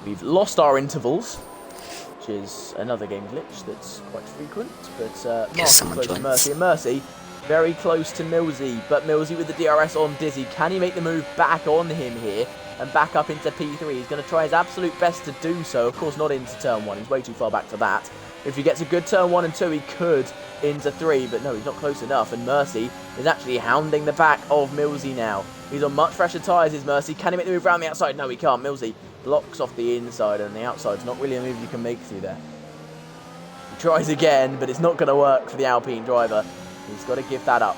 We've lost our intervals, which is another game glitch that's quite frequent. But Marcy close to Mercy, and Mercy very close to Millsy. But Millsy with the DRS on Dizzy. Can he make the move back on him here and back up into P3? He's going to try his absolute best to do so. Of course, not into turn 1. He's way too far back for that. If he gets a good turn 1 and 2, he could into 3, but no, he's not close enough. And Mercy is actually hounding the back of Millsy now. He's on much fresher tyres, is Mercy. Can he make the move around the outside? No, he can't. Millsy blocks off the inside, and the outside's not really a move you can make through there. He tries again, but it's not going to work for the Alpine driver. He's got to give that up.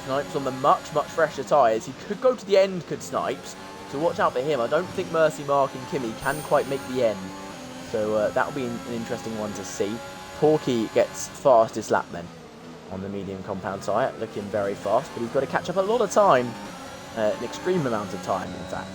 Snipes on the much fresher tyres. He could go to the end, could Snipes. So watch out for him. I don't think Mercy, Mark and Kimmy can quite make the end. So that'll be an interesting one to see. Porky gets fastest lap then on the medium compound tyre, looking very fast, but he's got to catch up a lot of time, an extreme amount of time, in fact.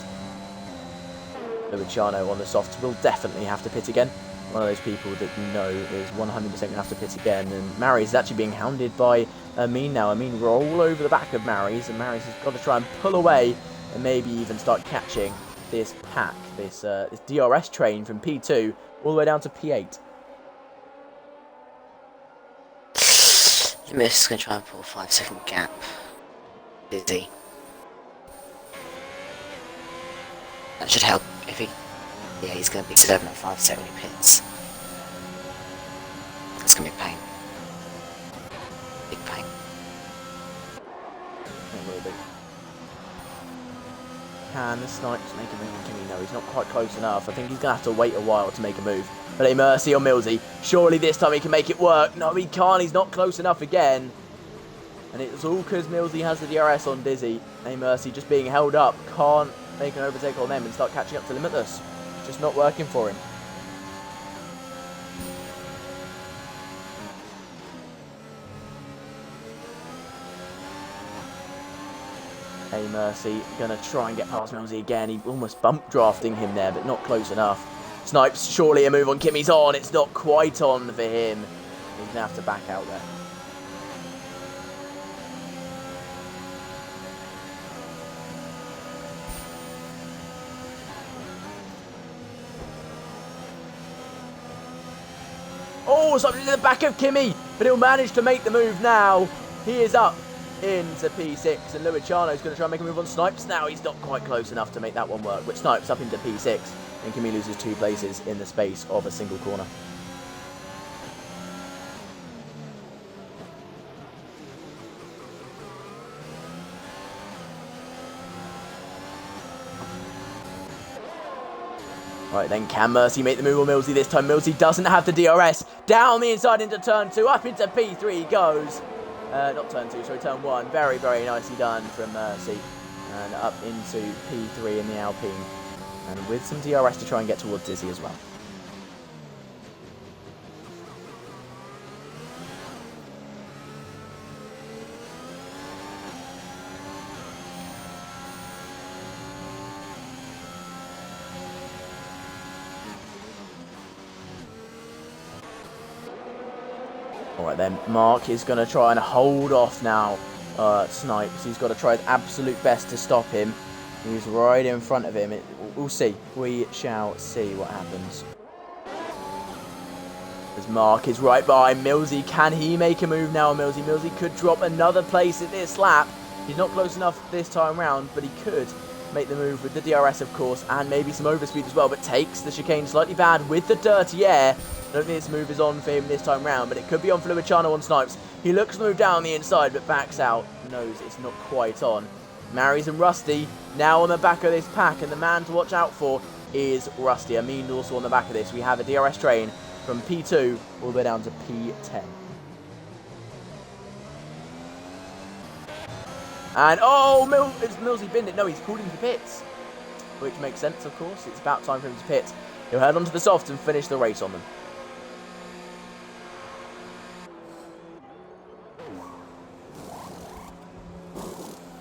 Luciano on the softs will definitely have to pit again. One of those people that you know is 100% going to have to pit again. And Mary's actually being hounded by Amin now. Amin roll over the back of Mary's, and Mary's has got to try and pull away and maybe even start catching this pack, this DRS train from P2 all the way down to P8. Limitless is going to try and pull a 5-second gap. Busy. That should help if he... Yeah, he's going to be 7 at 5 when he pits. That's going to be a pain. Big pain. A little bit. Can the Snipes make a move on Kimmy? No, he's not quite close enough. I think he's going to have to wait a while to make a move. But a mercy on Millsy. Surely this time he can make it work. No, he can't. He's not close enough again. And it's all because Millsy has the DRS on Dizzy. A mercy just being held up. Can't make an overtake on them and start catching up to Limitless. Just not working for him. A Mercy gonna try and get past Millsy again. He almost bump drafting him there, but not close enough. Snipes, surely a move on Kimmy's on. It's not quite on for him. He's gonna have to back out there. Oh, something in the back of Kimmy, but he'll manage to make the move now. He is up into P6, and Luciano's going to try and make a move on Snipes. Now he's not quite close enough to make that one work, but Snipes up into P6, and Kimmy loses 2 places in the space of a single corner. Right then, can Mercy make the move on Millsy this time? Millsy doesn't have the DRS. Down the inside into turn 2, up into P3 he goes. Not turn 2, sorry, turn 1. Very, very nicely done from Mercy. And up into P3 in the Alpine. And with some DRS to try and get towards Dizzy as well. Alright then, Mark is going to try and hold off now Snipes. He's got to try his absolute best to stop him. He's right in front of him. We'll see. We shall see what happens. As Mark is right behind Millsy. Can he make a move now on Millsy? Millsy could drop another place at this lap. He's not close enough this time round, but he could make the move with the DRS, of course, and maybe some overspeed as well, but takes the chicane slightly bad with the dirty air. I don't think this move is on for him this time round, but it could be on for Luciano on Snipes. He looks to move down the inside, but backs out. Knows it's not quite on. Marys and Rusty now on the back of this pack, and the man to watch out for is Rusty. Amin also on the back of this. We have a DRS train from P2 all the way down to P10. And, oh, Millsy binned it. No, he's called him to pits, which makes sense, of course. It's about time for him to pit. He'll head onto the softs and finish the race on them.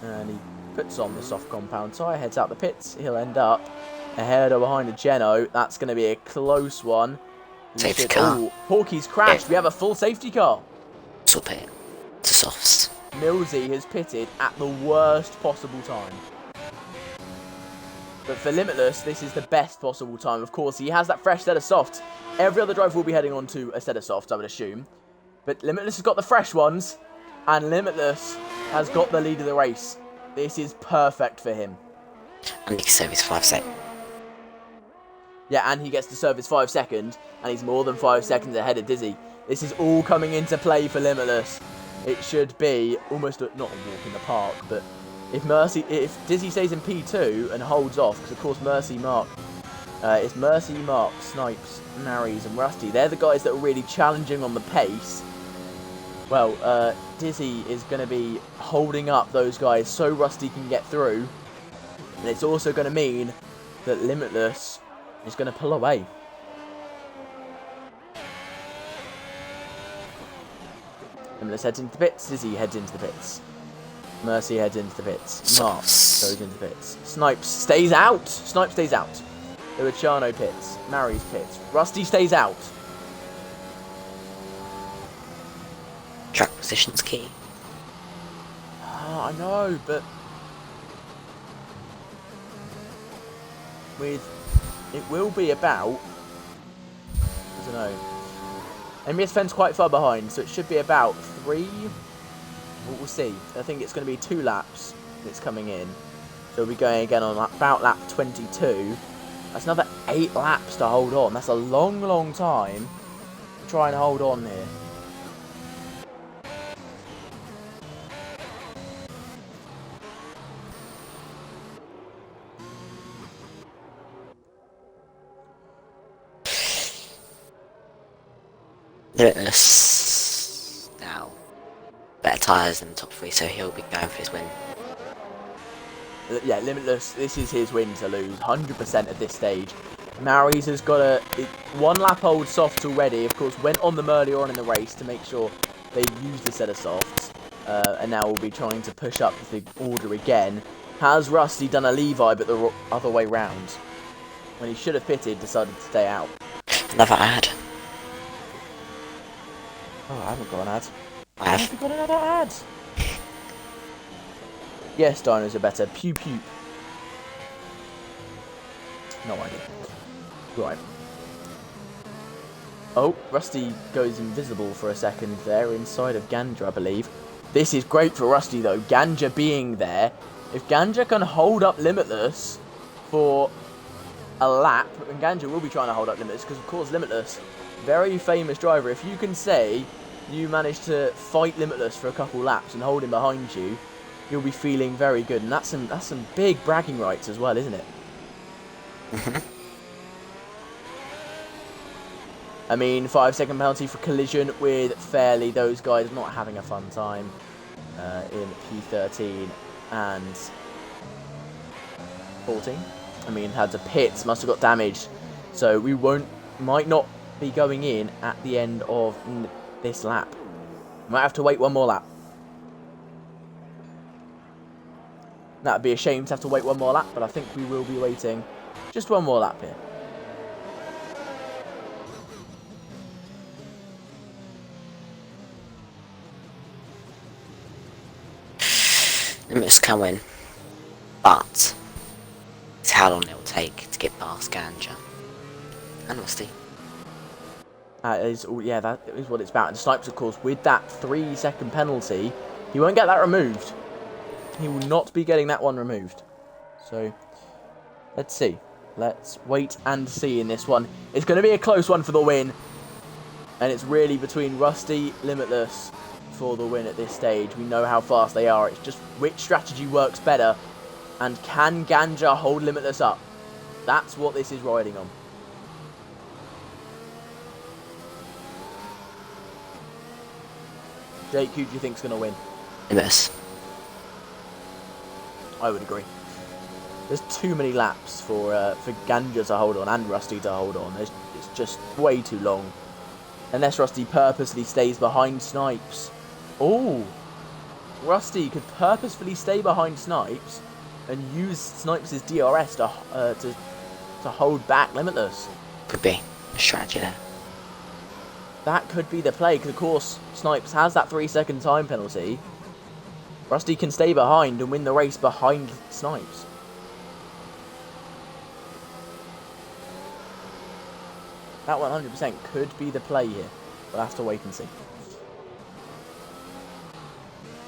And he puts on the soft compound tyre, heads out the pits. He'll end up ahead or behind a Geno. That's going to be a close one. Safety car. Oh, Porky's crashed. Yeah. We have a full safety car. So pit to softs. Millsy has pitted at the worst possible time. But for Limitless, this is the best possible time. Of course, he has that fresh set of softs. Every other driver will be heading on to a set of softs, I would assume. But Limitless has got the fresh ones, and Limitless has got the lead of the race. This is perfect for him. And he can save his 5 sec. Yeah, and he gets to serve his 5 second, and he's more than 5 seconds ahead of Dizzy. This is all coming into play for Limitless. It should be almost not a walk in the park, but if Dizzy stays in P2 and holds off, because of course it's Mercy, Mark, Snipes, Marys and Rusty. They're the guys that are really challenging on the pace. Well, Dizzy is going to be holding up those guys so Rusty can get through. And it's also going to mean that Limitless is going to pull away. Limitless heads into the pits. Dizzy heads into the pits. Mercy heads into the pits. Mark goes into the pits. Snipes stays out. Snipe stays out. Luciano pits. Mary's pits. Rusty stays out. Track position's key. I know, but it will be about, I don't know. MBS Fen's quite far behind, so it should be about 3. We'll see. I think it's going to be 2 laps that's coming in. So we'll be going again on about lap 22. That's another 8 laps to hold on. That's a long, long time to try and hold on here. Limitless now. Better tyres than the top 3, so he'll be going for his win. Yeah, Limitless, this is his win to lose, 100% at this stage. Mary's has got a 1 lap old soft already, of course, went on them earlier on in the race to make sure they used a set of softs, and now will be trying to push up the order again. Has Rusty done a Levi, but the other way round? When he should have pitted, decided to stay out. Another ad. Oh, I haven't got an ad. I have. Have you got another ad? Yes, dinos are better. Pew pew. No idea. Right. Oh, Rusty goes invisible for a second there inside of Ganja, I believe. This is great for Rusty, though. Ganja being there. If Ganja can hold up Limitless for a lap, and Ganja will be trying to hold up Limitless, because, of course, Limitless, very famous driver. If you can say you managed to fight Limitless for a couple laps and hold him behind you, you'll be feeling very good. And that's some big bragging rights as well, isn't it? I mean, 5-second penalty for collision with Fairley. Those guys not having a fun time in P13 and 14. I mean, had to pits, must have got damaged. So we might not be going in at the end of this lap. Might have to wait 1 more lap. That'd be a shame to have to wait 1 more lap, but I think we will be waiting just 1 more lap here. Limitless can win, but it's how long it will take to get past Ganja and Rusty. That is what it's about. And Snipes, of course, with that 3-second penalty, he won't get that removed. He will not be getting that one removed. So, let's see. Let's wait and see in this one. It's going to be a close one for the win. And it's really between Rusty, Limitless for the win at this stage. We know how fast they are. It's just which strategy works better. And can Ganja hold Limitless up? That's what this is riding on. Jake, who do you think's going to win? Limitless. I would agree. There's too many laps for Ganja to hold on and Rusty to hold on. It's just way too long. Unless Rusty purposely stays behind Snipes. Oh, Rusty could purposefully stay behind Snipes and use Snipes' DRS to hold back Limitless. Could be a strategy there. That could be the play, because of course Snipes has that 3-second time penalty. Rusty can stay behind and win the race behind Snipes. That 100% could be the play here. We'll have to wait and see.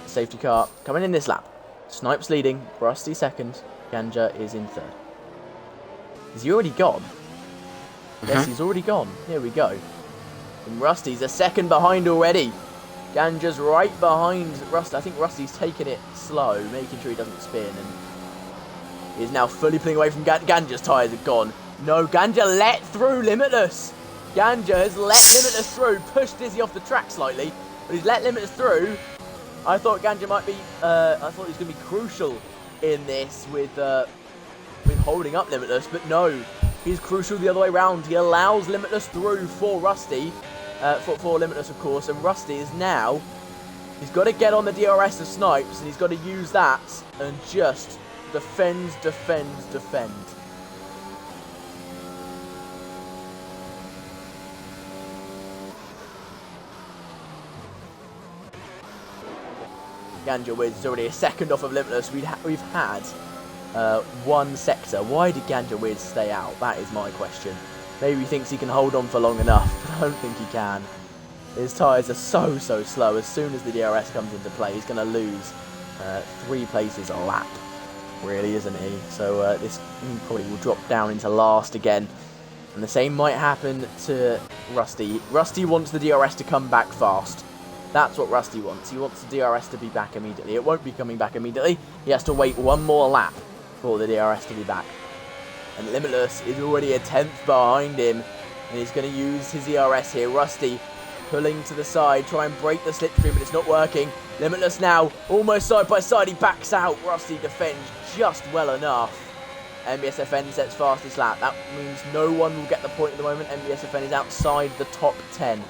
Safety car coming in this lap. Snipes leading, Rusty second, Ganja is in third. Is he already gone? Yes, he's already gone. Here we go. And Rusty's a second behind already. Ganja's right behind Rusty. I think Rusty's taking it slow, making sure he doesn't spin. And he is now fully pulling away from Ganja's tyres are gone. No, Ganja let through Limitless. Ganja has let Limitless through. Pushed Dizzy off the track slightly, but he's let Limitless through. I thought Ganja might be. I thought he was going to be crucial in this with holding up Limitless, but no, he's crucial the other way round. He allows Limitless through for Rusty, for Limitless, of course, and Rusty is now He's got to get on the DRS of Snipes, and he's got to use that and just defend. Ganjawiz is already a second off of Limitless. We've had one sector. Why did Ganjawiz stay out? That is my question. Maybe he thinks he can hold on for long enough, but I don't think he can. His tyres are so slow. As soon as the DRS comes into play, he's going to lose 3 places a lap, really, isn't he? So this probably will drop down into last again. And the same might happen to Rusty. Rusty wants the DRS to come back fast. That's what Rusty wants. He wants the DRS to be back immediately. It won't be coming back immediately. He has to wait one more lap for the DRS to be back. And Limitless is already a 10th behind him. And he's going to use his ERS here. Rusty pulling to the side, try and break the slipstream, but it's not working. Limitless now, almost side by side. He backs out. Rusty defends just well enough. MBSFN sets fastest lap. That means no one will get the point at the moment. MBSFN is outside the top 10.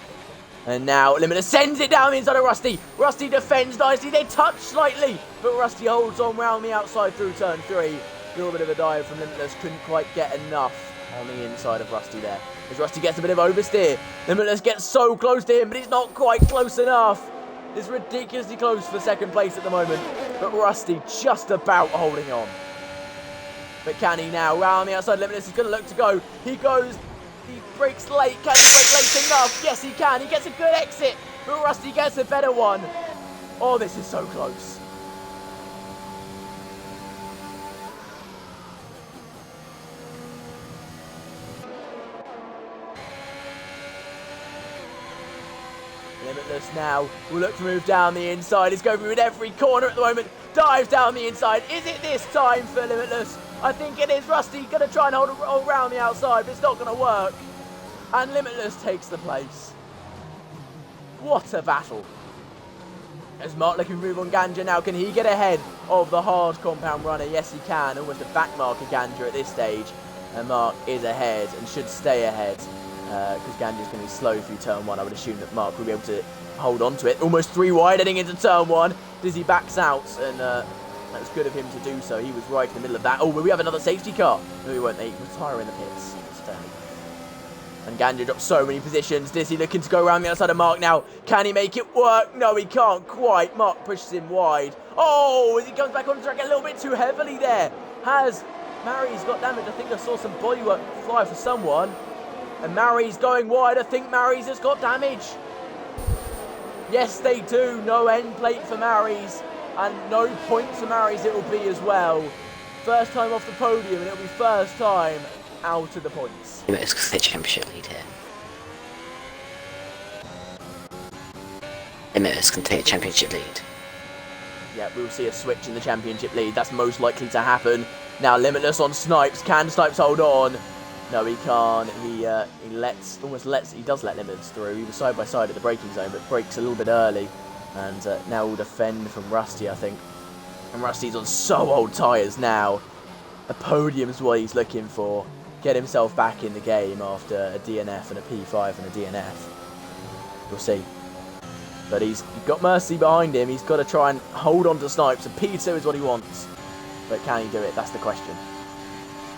And now Limitless sends it down the inside of Rusty. Rusty defends nicely. They touch slightly, but Rusty holds on round the outside through turn 3. A little bit of a dive from Limitless. Couldn't quite get enough on the inside of Rusty there. As Rusty gets a bit of oversteer. Limitless gets so close to him, but he's not quite close enough. It's ridiculously close for second place at the moment. But Rusty just about holding on. But can he now? Round the outside, Limitless is going to look to go. He goes. He breaks late. Can he break late enough? Yes, he can. He gets a good exit. But Rusty gets a better one. Oh, this is so close. Limitless now will look to move down the inside. He's going through in every corner at the moment. Dives down the inside. Is it this time for Limitless? I think it is. Rusty going to try and hold around the outside, but it's not going to work. And Limitless takes the place. What a battle. As Mark looking to move on Ganja now. Can he get ahead of the hard compound runner? Yes, he can. Almost a back mark of Ganja at this stage. And Mark is ahead and should stay ahead. Because Ganja's going to be slow through turn 1. I would assume that Mark will be able to hold on to it. Almost 3 wide heading into turn 1. Dizzy backs out, and that was good of him to do so. He was right in the middle of that. Oh, will we have another safety car? No, we won't. They retire in the pits. And Ganja drops so many positions. Dizzy looking to go around the outside of Mark now. Can he make it work? No, he can't quite. Mark pushes him wide. Oh, as he comes back on the track a little bit too heavily there. Has Mary's got damage? I think I saw some bodywork fly for someone. And Mary's going wide. I think Mary's has got damage. Yes, they do. No end plate for Mary's. And no points for Mary's it will be as well. First time off the podium, and it'll be first time out of the points. It's the championship lead here. Limitless can take a championship lead. Yeah, we'll see a switch in the championship lead. That's most likely to happen. Now Limitless on Snipes. Can Snipes hold on? No, he can't. He does let Limitless through. He was side by side at the braking zone, but brakes a little bit early. And now will defend from Rusty, I think. And Rusty's on so old tyres now. A podium's what he's looking for. Get himself back in the game after a DNF and a P5 and a DNF. We'll see. But he's got Mercy behind him. He's got to try and hold on to Snipes. And P2 is what he wants. But can he do it? That's the question.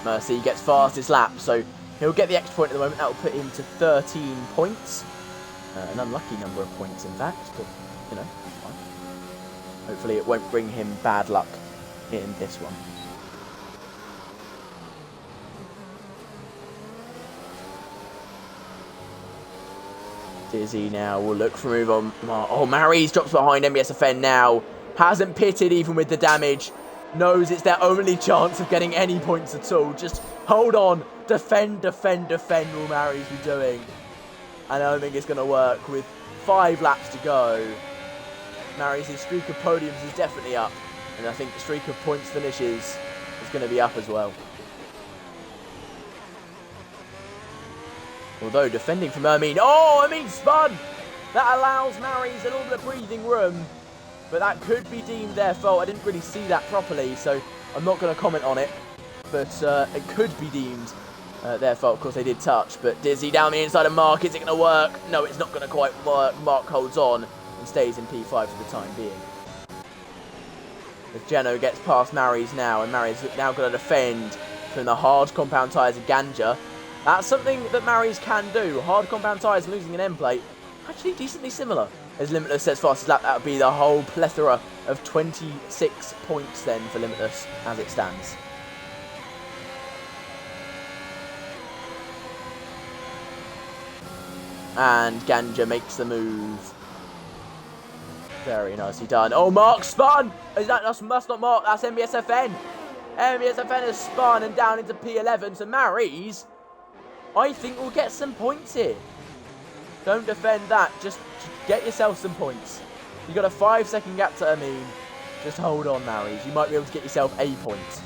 Mercy gets fastest lap, so he'll get the extra point at the moment. That will put him to 13 points. An unlucky number of points, in fact. But, you know, fine. Hopefully it won't bring him bad luck in this one. Dizzy now will look for a move on. Oh, Mary's drops behind MBSFN now. Hasn't pitted even with the damage. Knows it's their only chance of getting any points at all. Just hold on. Defend will Mary's be doing. And I don't think it's going to work with 5 laps to go. Mary's streak of podiums is definitely up. And I think the streak of points finishes is going to be up as well. Although defending from Ermine. Oh, Ermine spun! That allows Mary's a little bit of breathing room. But that could be deemed their fault. I didn't really see that properly, so I'm not going to comment on it. But it could be deemed their fault. Of course, they did touch. But Dizzy down the inside of Mark. Is it going to work? No, it's not going to quite work. Mark holds on. and stays in P5 for the time being. As Geno gets past Mary's now, and Mary's now got to defend from the hard compound tyres of Ganja. That's something that Mary's can do. Hard compound tyres losing an end plate, actually decently similar. As Limitless sets fastest lap, that would be the whole plethora of 26 points then for Limitless as it stands. And Ganja makes the move. Very nicely done. Oh, Mark spun! That's not Mark, that's MBSFN. MBSFN has spun and down into P11. So Mary's, I think, will get some points here. Don't defend that. Just get yourself some points. You've got a 5-second gap to Amin. Just hold on, Mary's. You might be able to get yourself a point.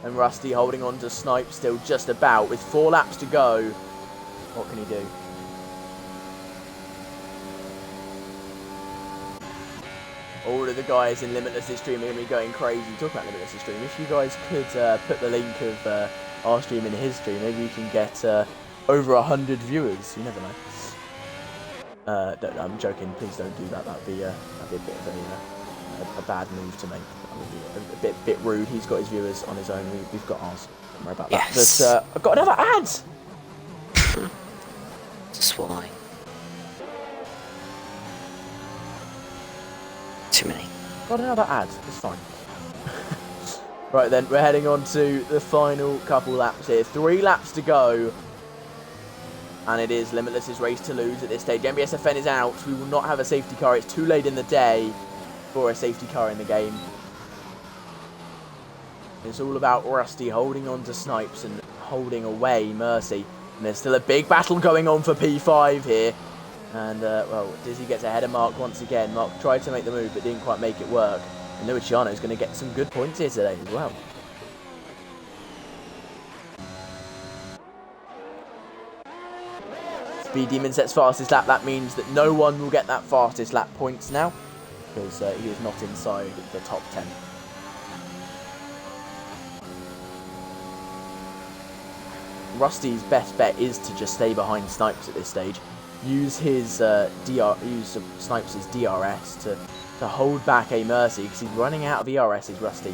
And Rusty holding on to Snipe still just about. With 4 laps to go. What can he do? All of the guys in Limitless' stream are going to be going crazy. Talk about Limitless' stream. If you guys could put the link of our stream in his stream, maybe you can get over 100 viewers. You never know. I'm joking. Please don't do that. That'd be a bit of a bad move to make. That would be a bit rude. He's got his viewers on his own. We've got ours. Don't worry about that. But I've got another ad. Just why? Too many. Got another ad. It's fine. Right then, we're heading on to the final couple laps here. 3 laps to go. And it is Limitless' race to lose at this stage. MBSFN is out. We will not have a safety car. It's too late in the day for a safety car in the game. It's all about Rusty holding on to Snipes and holding away Mercy. And there's still a big battle going on for P5 here. And, well, Dizzy gets ahead of Mark once again. Mark tried to make the move but didn't quite make it work. And Luciano is going to get some good points here today as well. Speed Demon sets fastest lap. That means that no one will get that fastest lap points now, because he is not inside the top 10. Rusty's best bet is to just stay behind Snipes at this stage. Use his Snipes' DRS to hold back a Mercy, because he's running out of ERS, is Rusty.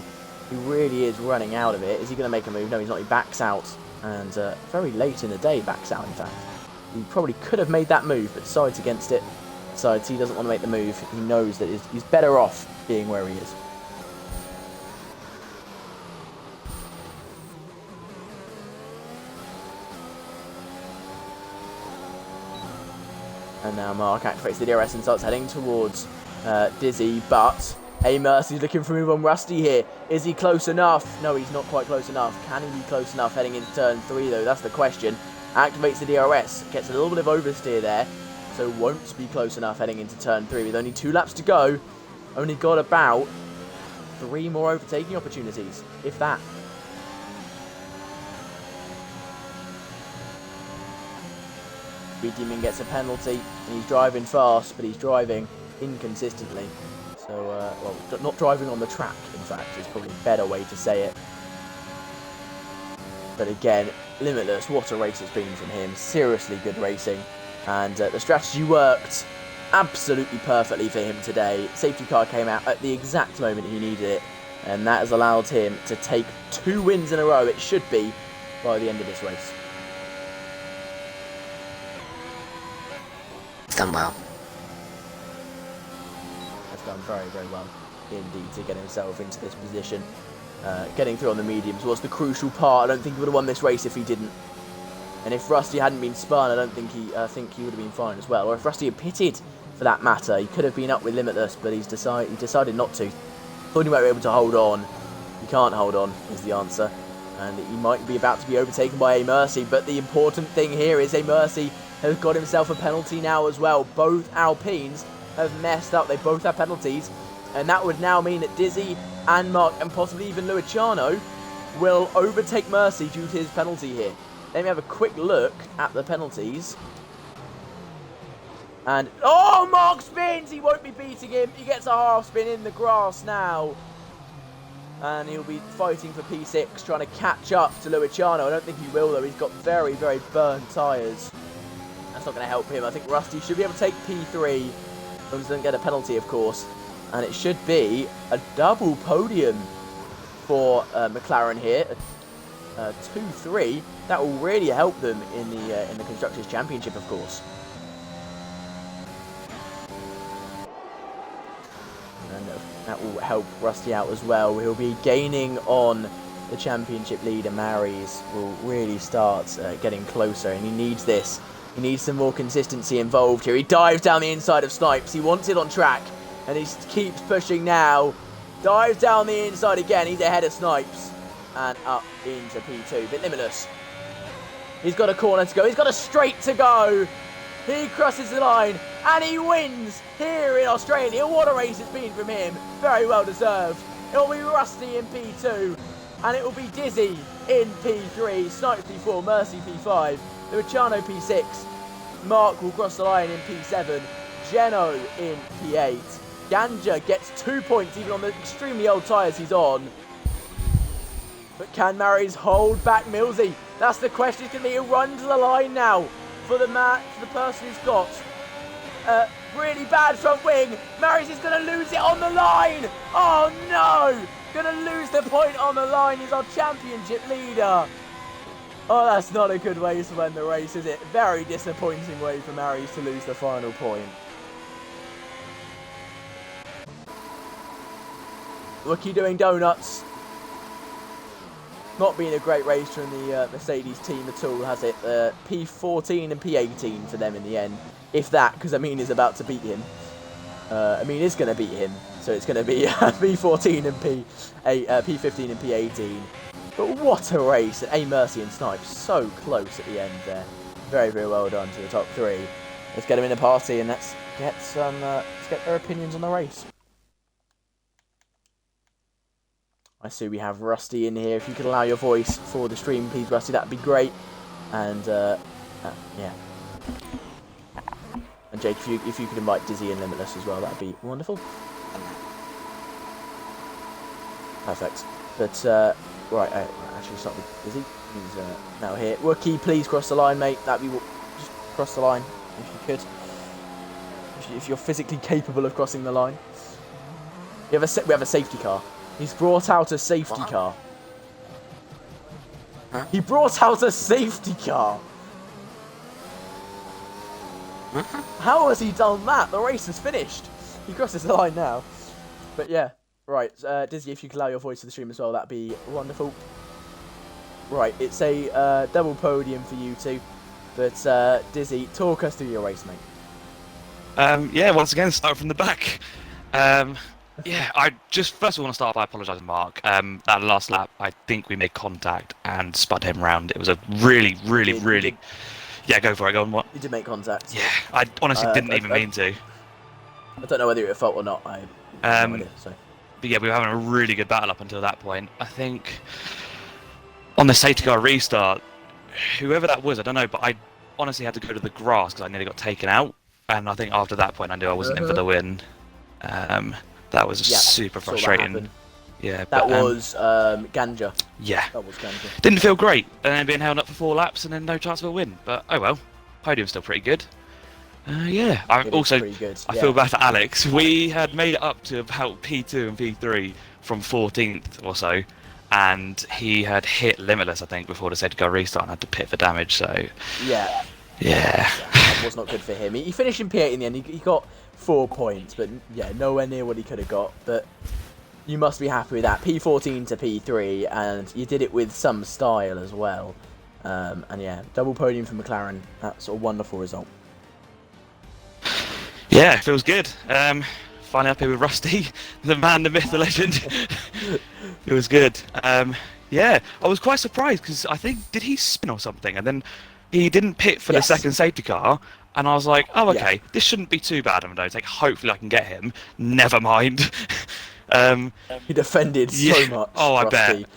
He really is running out of it. Is he going to make a move? No, he's not. He backs out, and very late in the day backs out, in fact. He probably could have made that move, but decides against it. Decides he doesn't want to make the move. He knows that he's better off being where he is. And now Mark activates the DRS and starts heading towards Dizzy, but a Mercy's looking for a move on Rusty here. Is he close enough? No, he's not quite close enough. Can he be close enough heading into turn 3, though? That's the question. Activates the DRS, gets a little bit of oversteer there, so won't be close enough heading into turn 3. With only 2 laps to go, only got about 3 more overtaking opportunities, if that. Speed Demon gets a penalty, and he's driving fast, but he's driving inconsistently. So, well, not driving on the track, in fact, is probably a better way to say it. But again, Limitless, what a race it's been from him. Seriously good racing. And the strategy worked absolutely perfectly for him today. Safety car came out at the exact moment he needed it. And that has allowed him to take 2 wins in a row, it should be, by the end of this race. He's done well. Has done very, very well indeed to get himself into this position. Getting through on the mediums was the crucial part. I don't think he would have won this race if he didn't. And if Rusty hadn't been spun, I think he would have been fine as well. Or if Rusty had pitted, for that matter, he could have been up with Limitless, but he decided not to. Thought he might be able to hold on. He can't hold on, is the answer. And he might be about to be overtaken by a Mercy, but the important thing here is a Mercy has got himself a penalty now as well. Both Alpines have messed up. They both have penalties. And that would now mean that Dizzy and Mark, and possibly even Luciano, will overtake Mercy due to his penalty here. Let me have a quick look at the penalties. And, oh, Mark spins! He won't be beating him. He gets a half spin in the grass now. And he'll be fighting for P6, trying to catch up to Luciano. I don't think he will, though. He's got very, very burnt tyres. That's not going to help him. I think Rusty should be able to take P3. As long as he doesn't get a penalty, of course. And it should be a double podium for McLaren here. 2-3. That will really help them in the Constructors' Championship, of course. And that will help Rusty out as well. He'll be gaining on the championship leader. Mary's will really start getting closer, and he needs this. He needs some more consistency involved here. He dives down the inside of Snipes. He wants it on track, and he keeps pushing now. Dives down the inside again. He's ahead of Snipes, and up into P2. But Limitless, he's got a corner to go. He's got a straight to go. He crosses the line, and he wins here in Australia. What a race it's been from him. Very well deserved. It will be Rusty in P2, and it will be Dizzy in P3, Snipes P4, Mercy P5, Luciano P6, Mark will cross the line in P7, Geno in P8. Ganja gets 2 points even on the extremely old tyres he's on. But can Mary's hold back Millsy? That's the question. It's going to be a run to the line now for the person who's got really bad front wing. Mary's is going to lose it on the line. Oh no! Going to lose the point on the line. He's our championship leader. Oh, that's not a good way to win the race, is it? Very disappointing way for Mary's to lose the final point. Rookie doing donuts. Not been a great race from the Mercedes team at all, has it? P14 and P18 for them in the end. If that, because Amin is about to beat him. Amin is going to beat him. So it's going to be P14 and P15 and P18. But what a race. A Mercy and Snipes so close at the end there. Very, very well done to the top three. Let's get them in the party and let's get their opinions on the race. I see we have Rusty in here. If you could allow your voice for the stream, please, Rusty, that'd be great. And yeah. And Jake, if you could invite Dizzy and Limitless as well, that'd be wonderful. Perfect. But right, actually, start with Dizzy. He's now here. Wookie, please cross the line, mate. That'd be just cross the line if you could. If you're physically capable of crossing the line. We have a safety car. He's brought out a safety car. Huh? He brought out a safety car. How has he done that? The race is finished. He crosses the line now. But yeah, right. Dizzy, if you could allow your voice to the stream as well, that'd be wonderful. Right, it's a double podium for you two. But Dizzy, talk us through your race, mate. Yeah, once again, start from the back. Yeah, I just first of all want to start by apologising, Mark. That last lap, I think we made contact and spud him round. It was a really. Yeah, go for it. Go on. What? You did make contact. Yeah, I honestly didn't even mean to. I don't know whether it was fault or not. I have no idea, so. But yeah, we were having a really good battle up until that point. I think on the safety car restart, whoever that was, I don't know, but I honestly had to go to the grass because I nearly got taken out. And I think after that point, I knew I wasn't in for the win. That was super frustrating. Yeah, that was Ganja. Yeah. That was Ganja. Didn't feel great, and then being held up for 4 laps and then no chance of a win. But oh well, podium's still pretty good. Yeah, I feel bad for Alex. We had made it up to about P2 and P3 from 14th or so, and he had hit Limitless, I think, before the safety car restart and had to pit for damage. So yeah, that was not good for him. He finished in P8 in the end. He got 4 points, but yeah, nowhere near what he could have got. But you must be happy with that. P14 to P3, and you did it with some style as well. And yeah, double podium for McLaren. That's a wonderful result. Yeah, feels good. Finally up here with Rusty, the man, the myth, the legend. It was good. Yeah, I was quite surprised because I think, did he spin or something? And then he didn't pit for the second safety car. And I was like, oh, okay, this shouldn't be too bad of a no-take. Hopefully I can get him. Never mind. He defended so much. Oh, I Rusty. bet.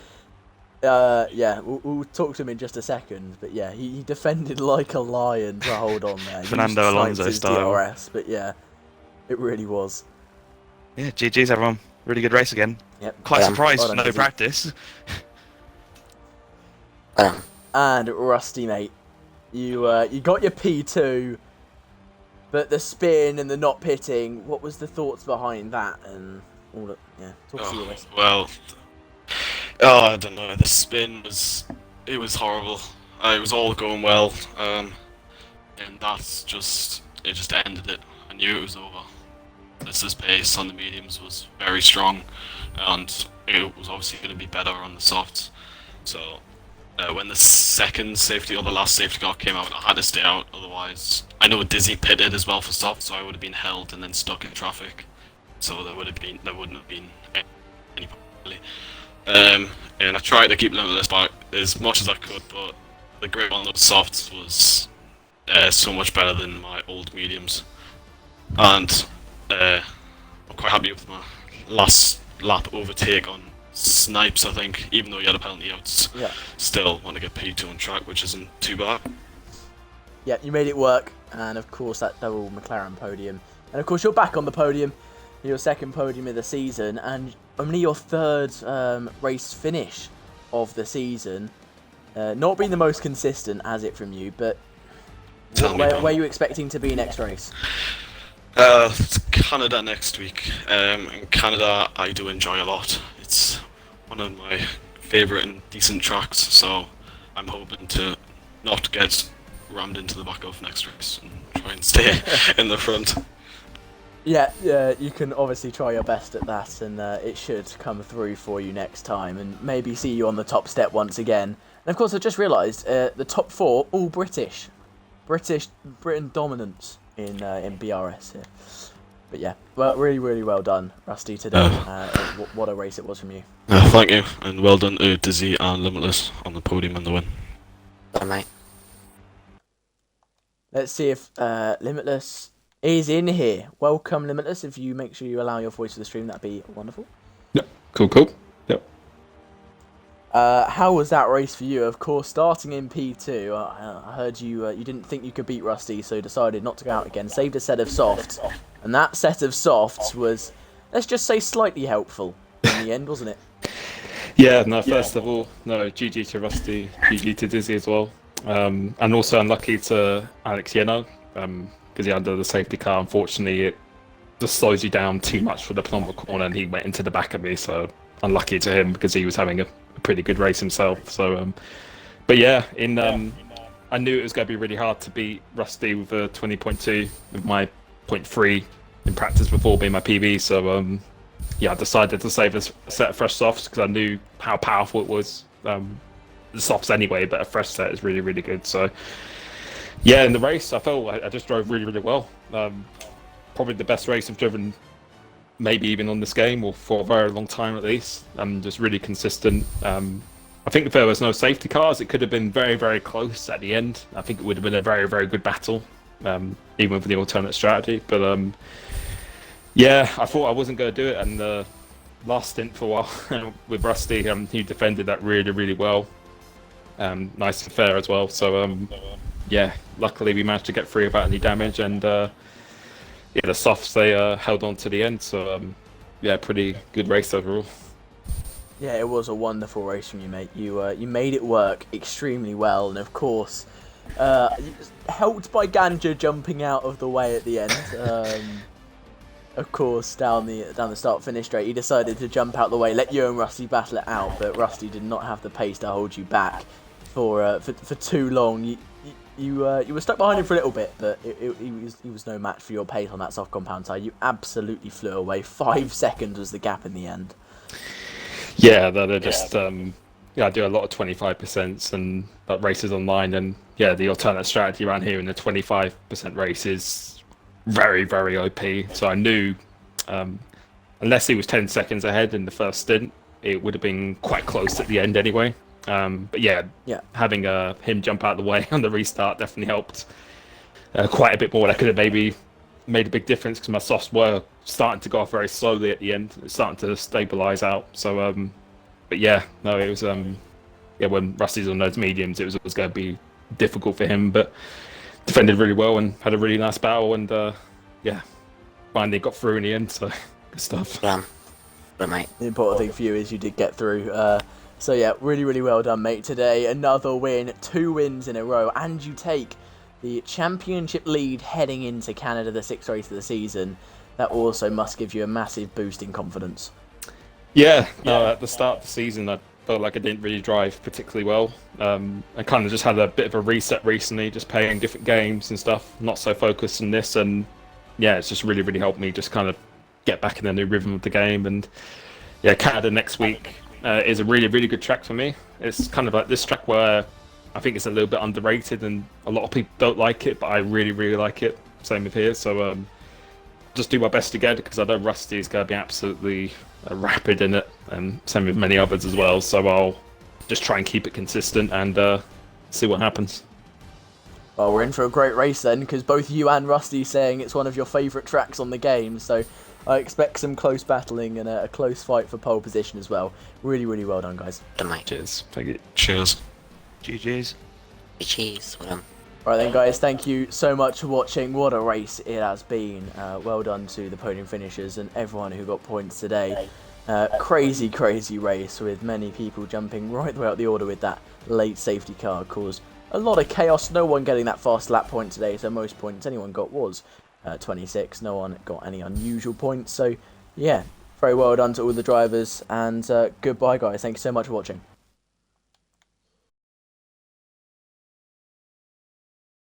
Yeah, we'll talk to him in just a second. But yeah, he defended like a lion to hold on there. Fernando Alonso style. BRS, but yeah, it really was. Yeah, GG's everyone. Really good race again. Yep. Quite surprised for no practice. And Rusty, mate. You got your P2, but the spin and the not pitting. What was the thoughts behind that and all that? Yeah, talk us through your race. Well, I don't know. The spin was horrible. It was all going well, and it just ended it. I knew it was over. This pace on the mediums was very strong, and it was obviously going to be better on the softs. So when the second safety or the last safety car came out, I had to stay out. Otherwise, I know Dizzy pitted as well for soft, so I would have been held and then stuck in traffic. So there wouldn't have been any problem really. And I tried to keep Limitless back as much as I could, but the grip on those softs was so much better than my old mediums. And I'm quite happy with my last lap overtake on Snipes, I think, even though he had a penalty out. Yeah. Still want to get P2 on track, which isn't too bad. Yeah, you made it work, and of course that double McLaren podium. And of course you're back on the podium, your second podium of the season, and only your third race finish of the season. Not being the most consistent, has it, from you, but where are you expecting to be next race? It's Canada next week. In Canada, I do enjoy a lot. It's one of my favourite and decent tracks, so I'm hoping to not get rammed into the back of next race and try and stay in the front. Yeah, you can obviously try your best at that, and it should come through for you next time, and maybe see you on the top step once again. And of course, I just realised the top four all Britain dominance in BRS here. But yeah, well, really well done, Rusty, today. What a race it was from you. Thank you, and well done to Dizzy and Limitless on the podium and the win. Bye, mate. Let's see if Limitless is in here. Welcome, Limitless. If you make sure you allow your voice to the stream, that'd be wonderful. Yep, cool. Yep. How was that race for you? Of course, starting in P2, I heard you didn't think you could beat Rusty, so decided not to go out again. Saved a set of softs, and that set of softs was, let's just say, slightly helpful in the end, wasn't it? Yeah, no, first of all, no, GG to Rusty, GG to Dizzy as well. And also unlucky to Alex Yeno, because he under the safety car. Unfortunately, it just slows you down too much for the penultimate corner, and he went into the back of me, so unlucky to him because he was having a pretty good race himself. So, but yeah, I knew it was going to be really hard to beat Rusty with a 20.2 with my 0.3 in practice before being my PB. So, yeah, I decided to save a set of fresh softs because I knew how powerful it was. The softs anyway, but a fresh set is really good. So, yeah, in the race, I felt I just drove really well. Probably the best race I've driven, maybe even on this game, or for a very long time at least. Just really consistent. I think if there was no safety cars, it could have been very close at the end. I think it would have been a very good battle, even with the alternate strategy. But yeah, I thought I wasn't going to do it, and the last stint for a while with Rusty, he defended that really well. Nice and fair as well. So yeah, luckily we managed to get through without any damage, and yeah, the softs, they held on to the end. So yeah, pretty good race overall. Yeah, it was a wonderful race from you, mate. You made it work extremely well, and of course, helped by Ganja jumping out of the way at the end. Of course, down the start-finish straight, he decided to jump out the way, let you and Rusty battle it out, but Rusty did not have the pace to hold you back for too long. You were stuck behind him for a little bit, but he was no match for your pace on that soft compound tyre. You absolutely flew away. 5 seconds was the gap in the end. Yeah, they're just yeah, I do a lot of 25% and races online, and yeah, the alternate strategy around here in the 25% race is very OP. So I knew unless he was 10 seconds ahead in the first stint, it would have been quite close at the end anyway. But yeah, having him jump out of the way on the restart definitely helped quite a bit more. That could have maybe made a big difference because my softs were starting to go off very slowly at the end. It's starting to stabilize out. So, but yeah, no, it was yeah, when Rusty's on those mediums, it was going to be difficult for him, but defended really well and had a really nice battle, and yeah, finally got through in the end. So good stuff. But mate, The important thing for you is you did get through. So yeah, really, really well done, mate. Today, another win, 2 wins in a row, and you take the championship lead heading into Canada, the 6th race of the season. That also must give you a massive boost in confidence. Yeah, no, at the start of the season, I felt like I didn't really drive particularly well. I kind of just had a bit of a reset recently, just playing different games and stuff, not so focused on this, and yeah, it's just really, really helped me just kind of get back in the new rhythm of the game. And yeah, Canada next week is a really, really good track for me. It's kind of like this track where I think it's a little bit underrated, and a lot of people don't like it, but I really, really like it. Same with here, so just do my best to get it, because I know Rusty is going to be absolutely rapid in it, and same with many others as well. So I'll just try and keep it consistent and see what happens. Well, we're in for a great race then, because both you and Rusty saying it's one of your favourite tracks on the game, so I expect some close battling and a close fight for pole position as well. Really, really well done, guys. Done, mate. Cheers. Thank you. Cheers. GG's. Cheers. Well done. Right then, guys, thank you so much for watching. What a race it has been. Well done to the podium finishers and everyone who got points today. Crazy, crazy race with many people jumping right the way up the order with that late safety car. Caused a lot of chaos. No one getting that fast lap point today, so most points anyone got was 26. No one got any unusual points. So, yeah, very well done to all the drivers. And goodbye, guys. Thank you so much for watching.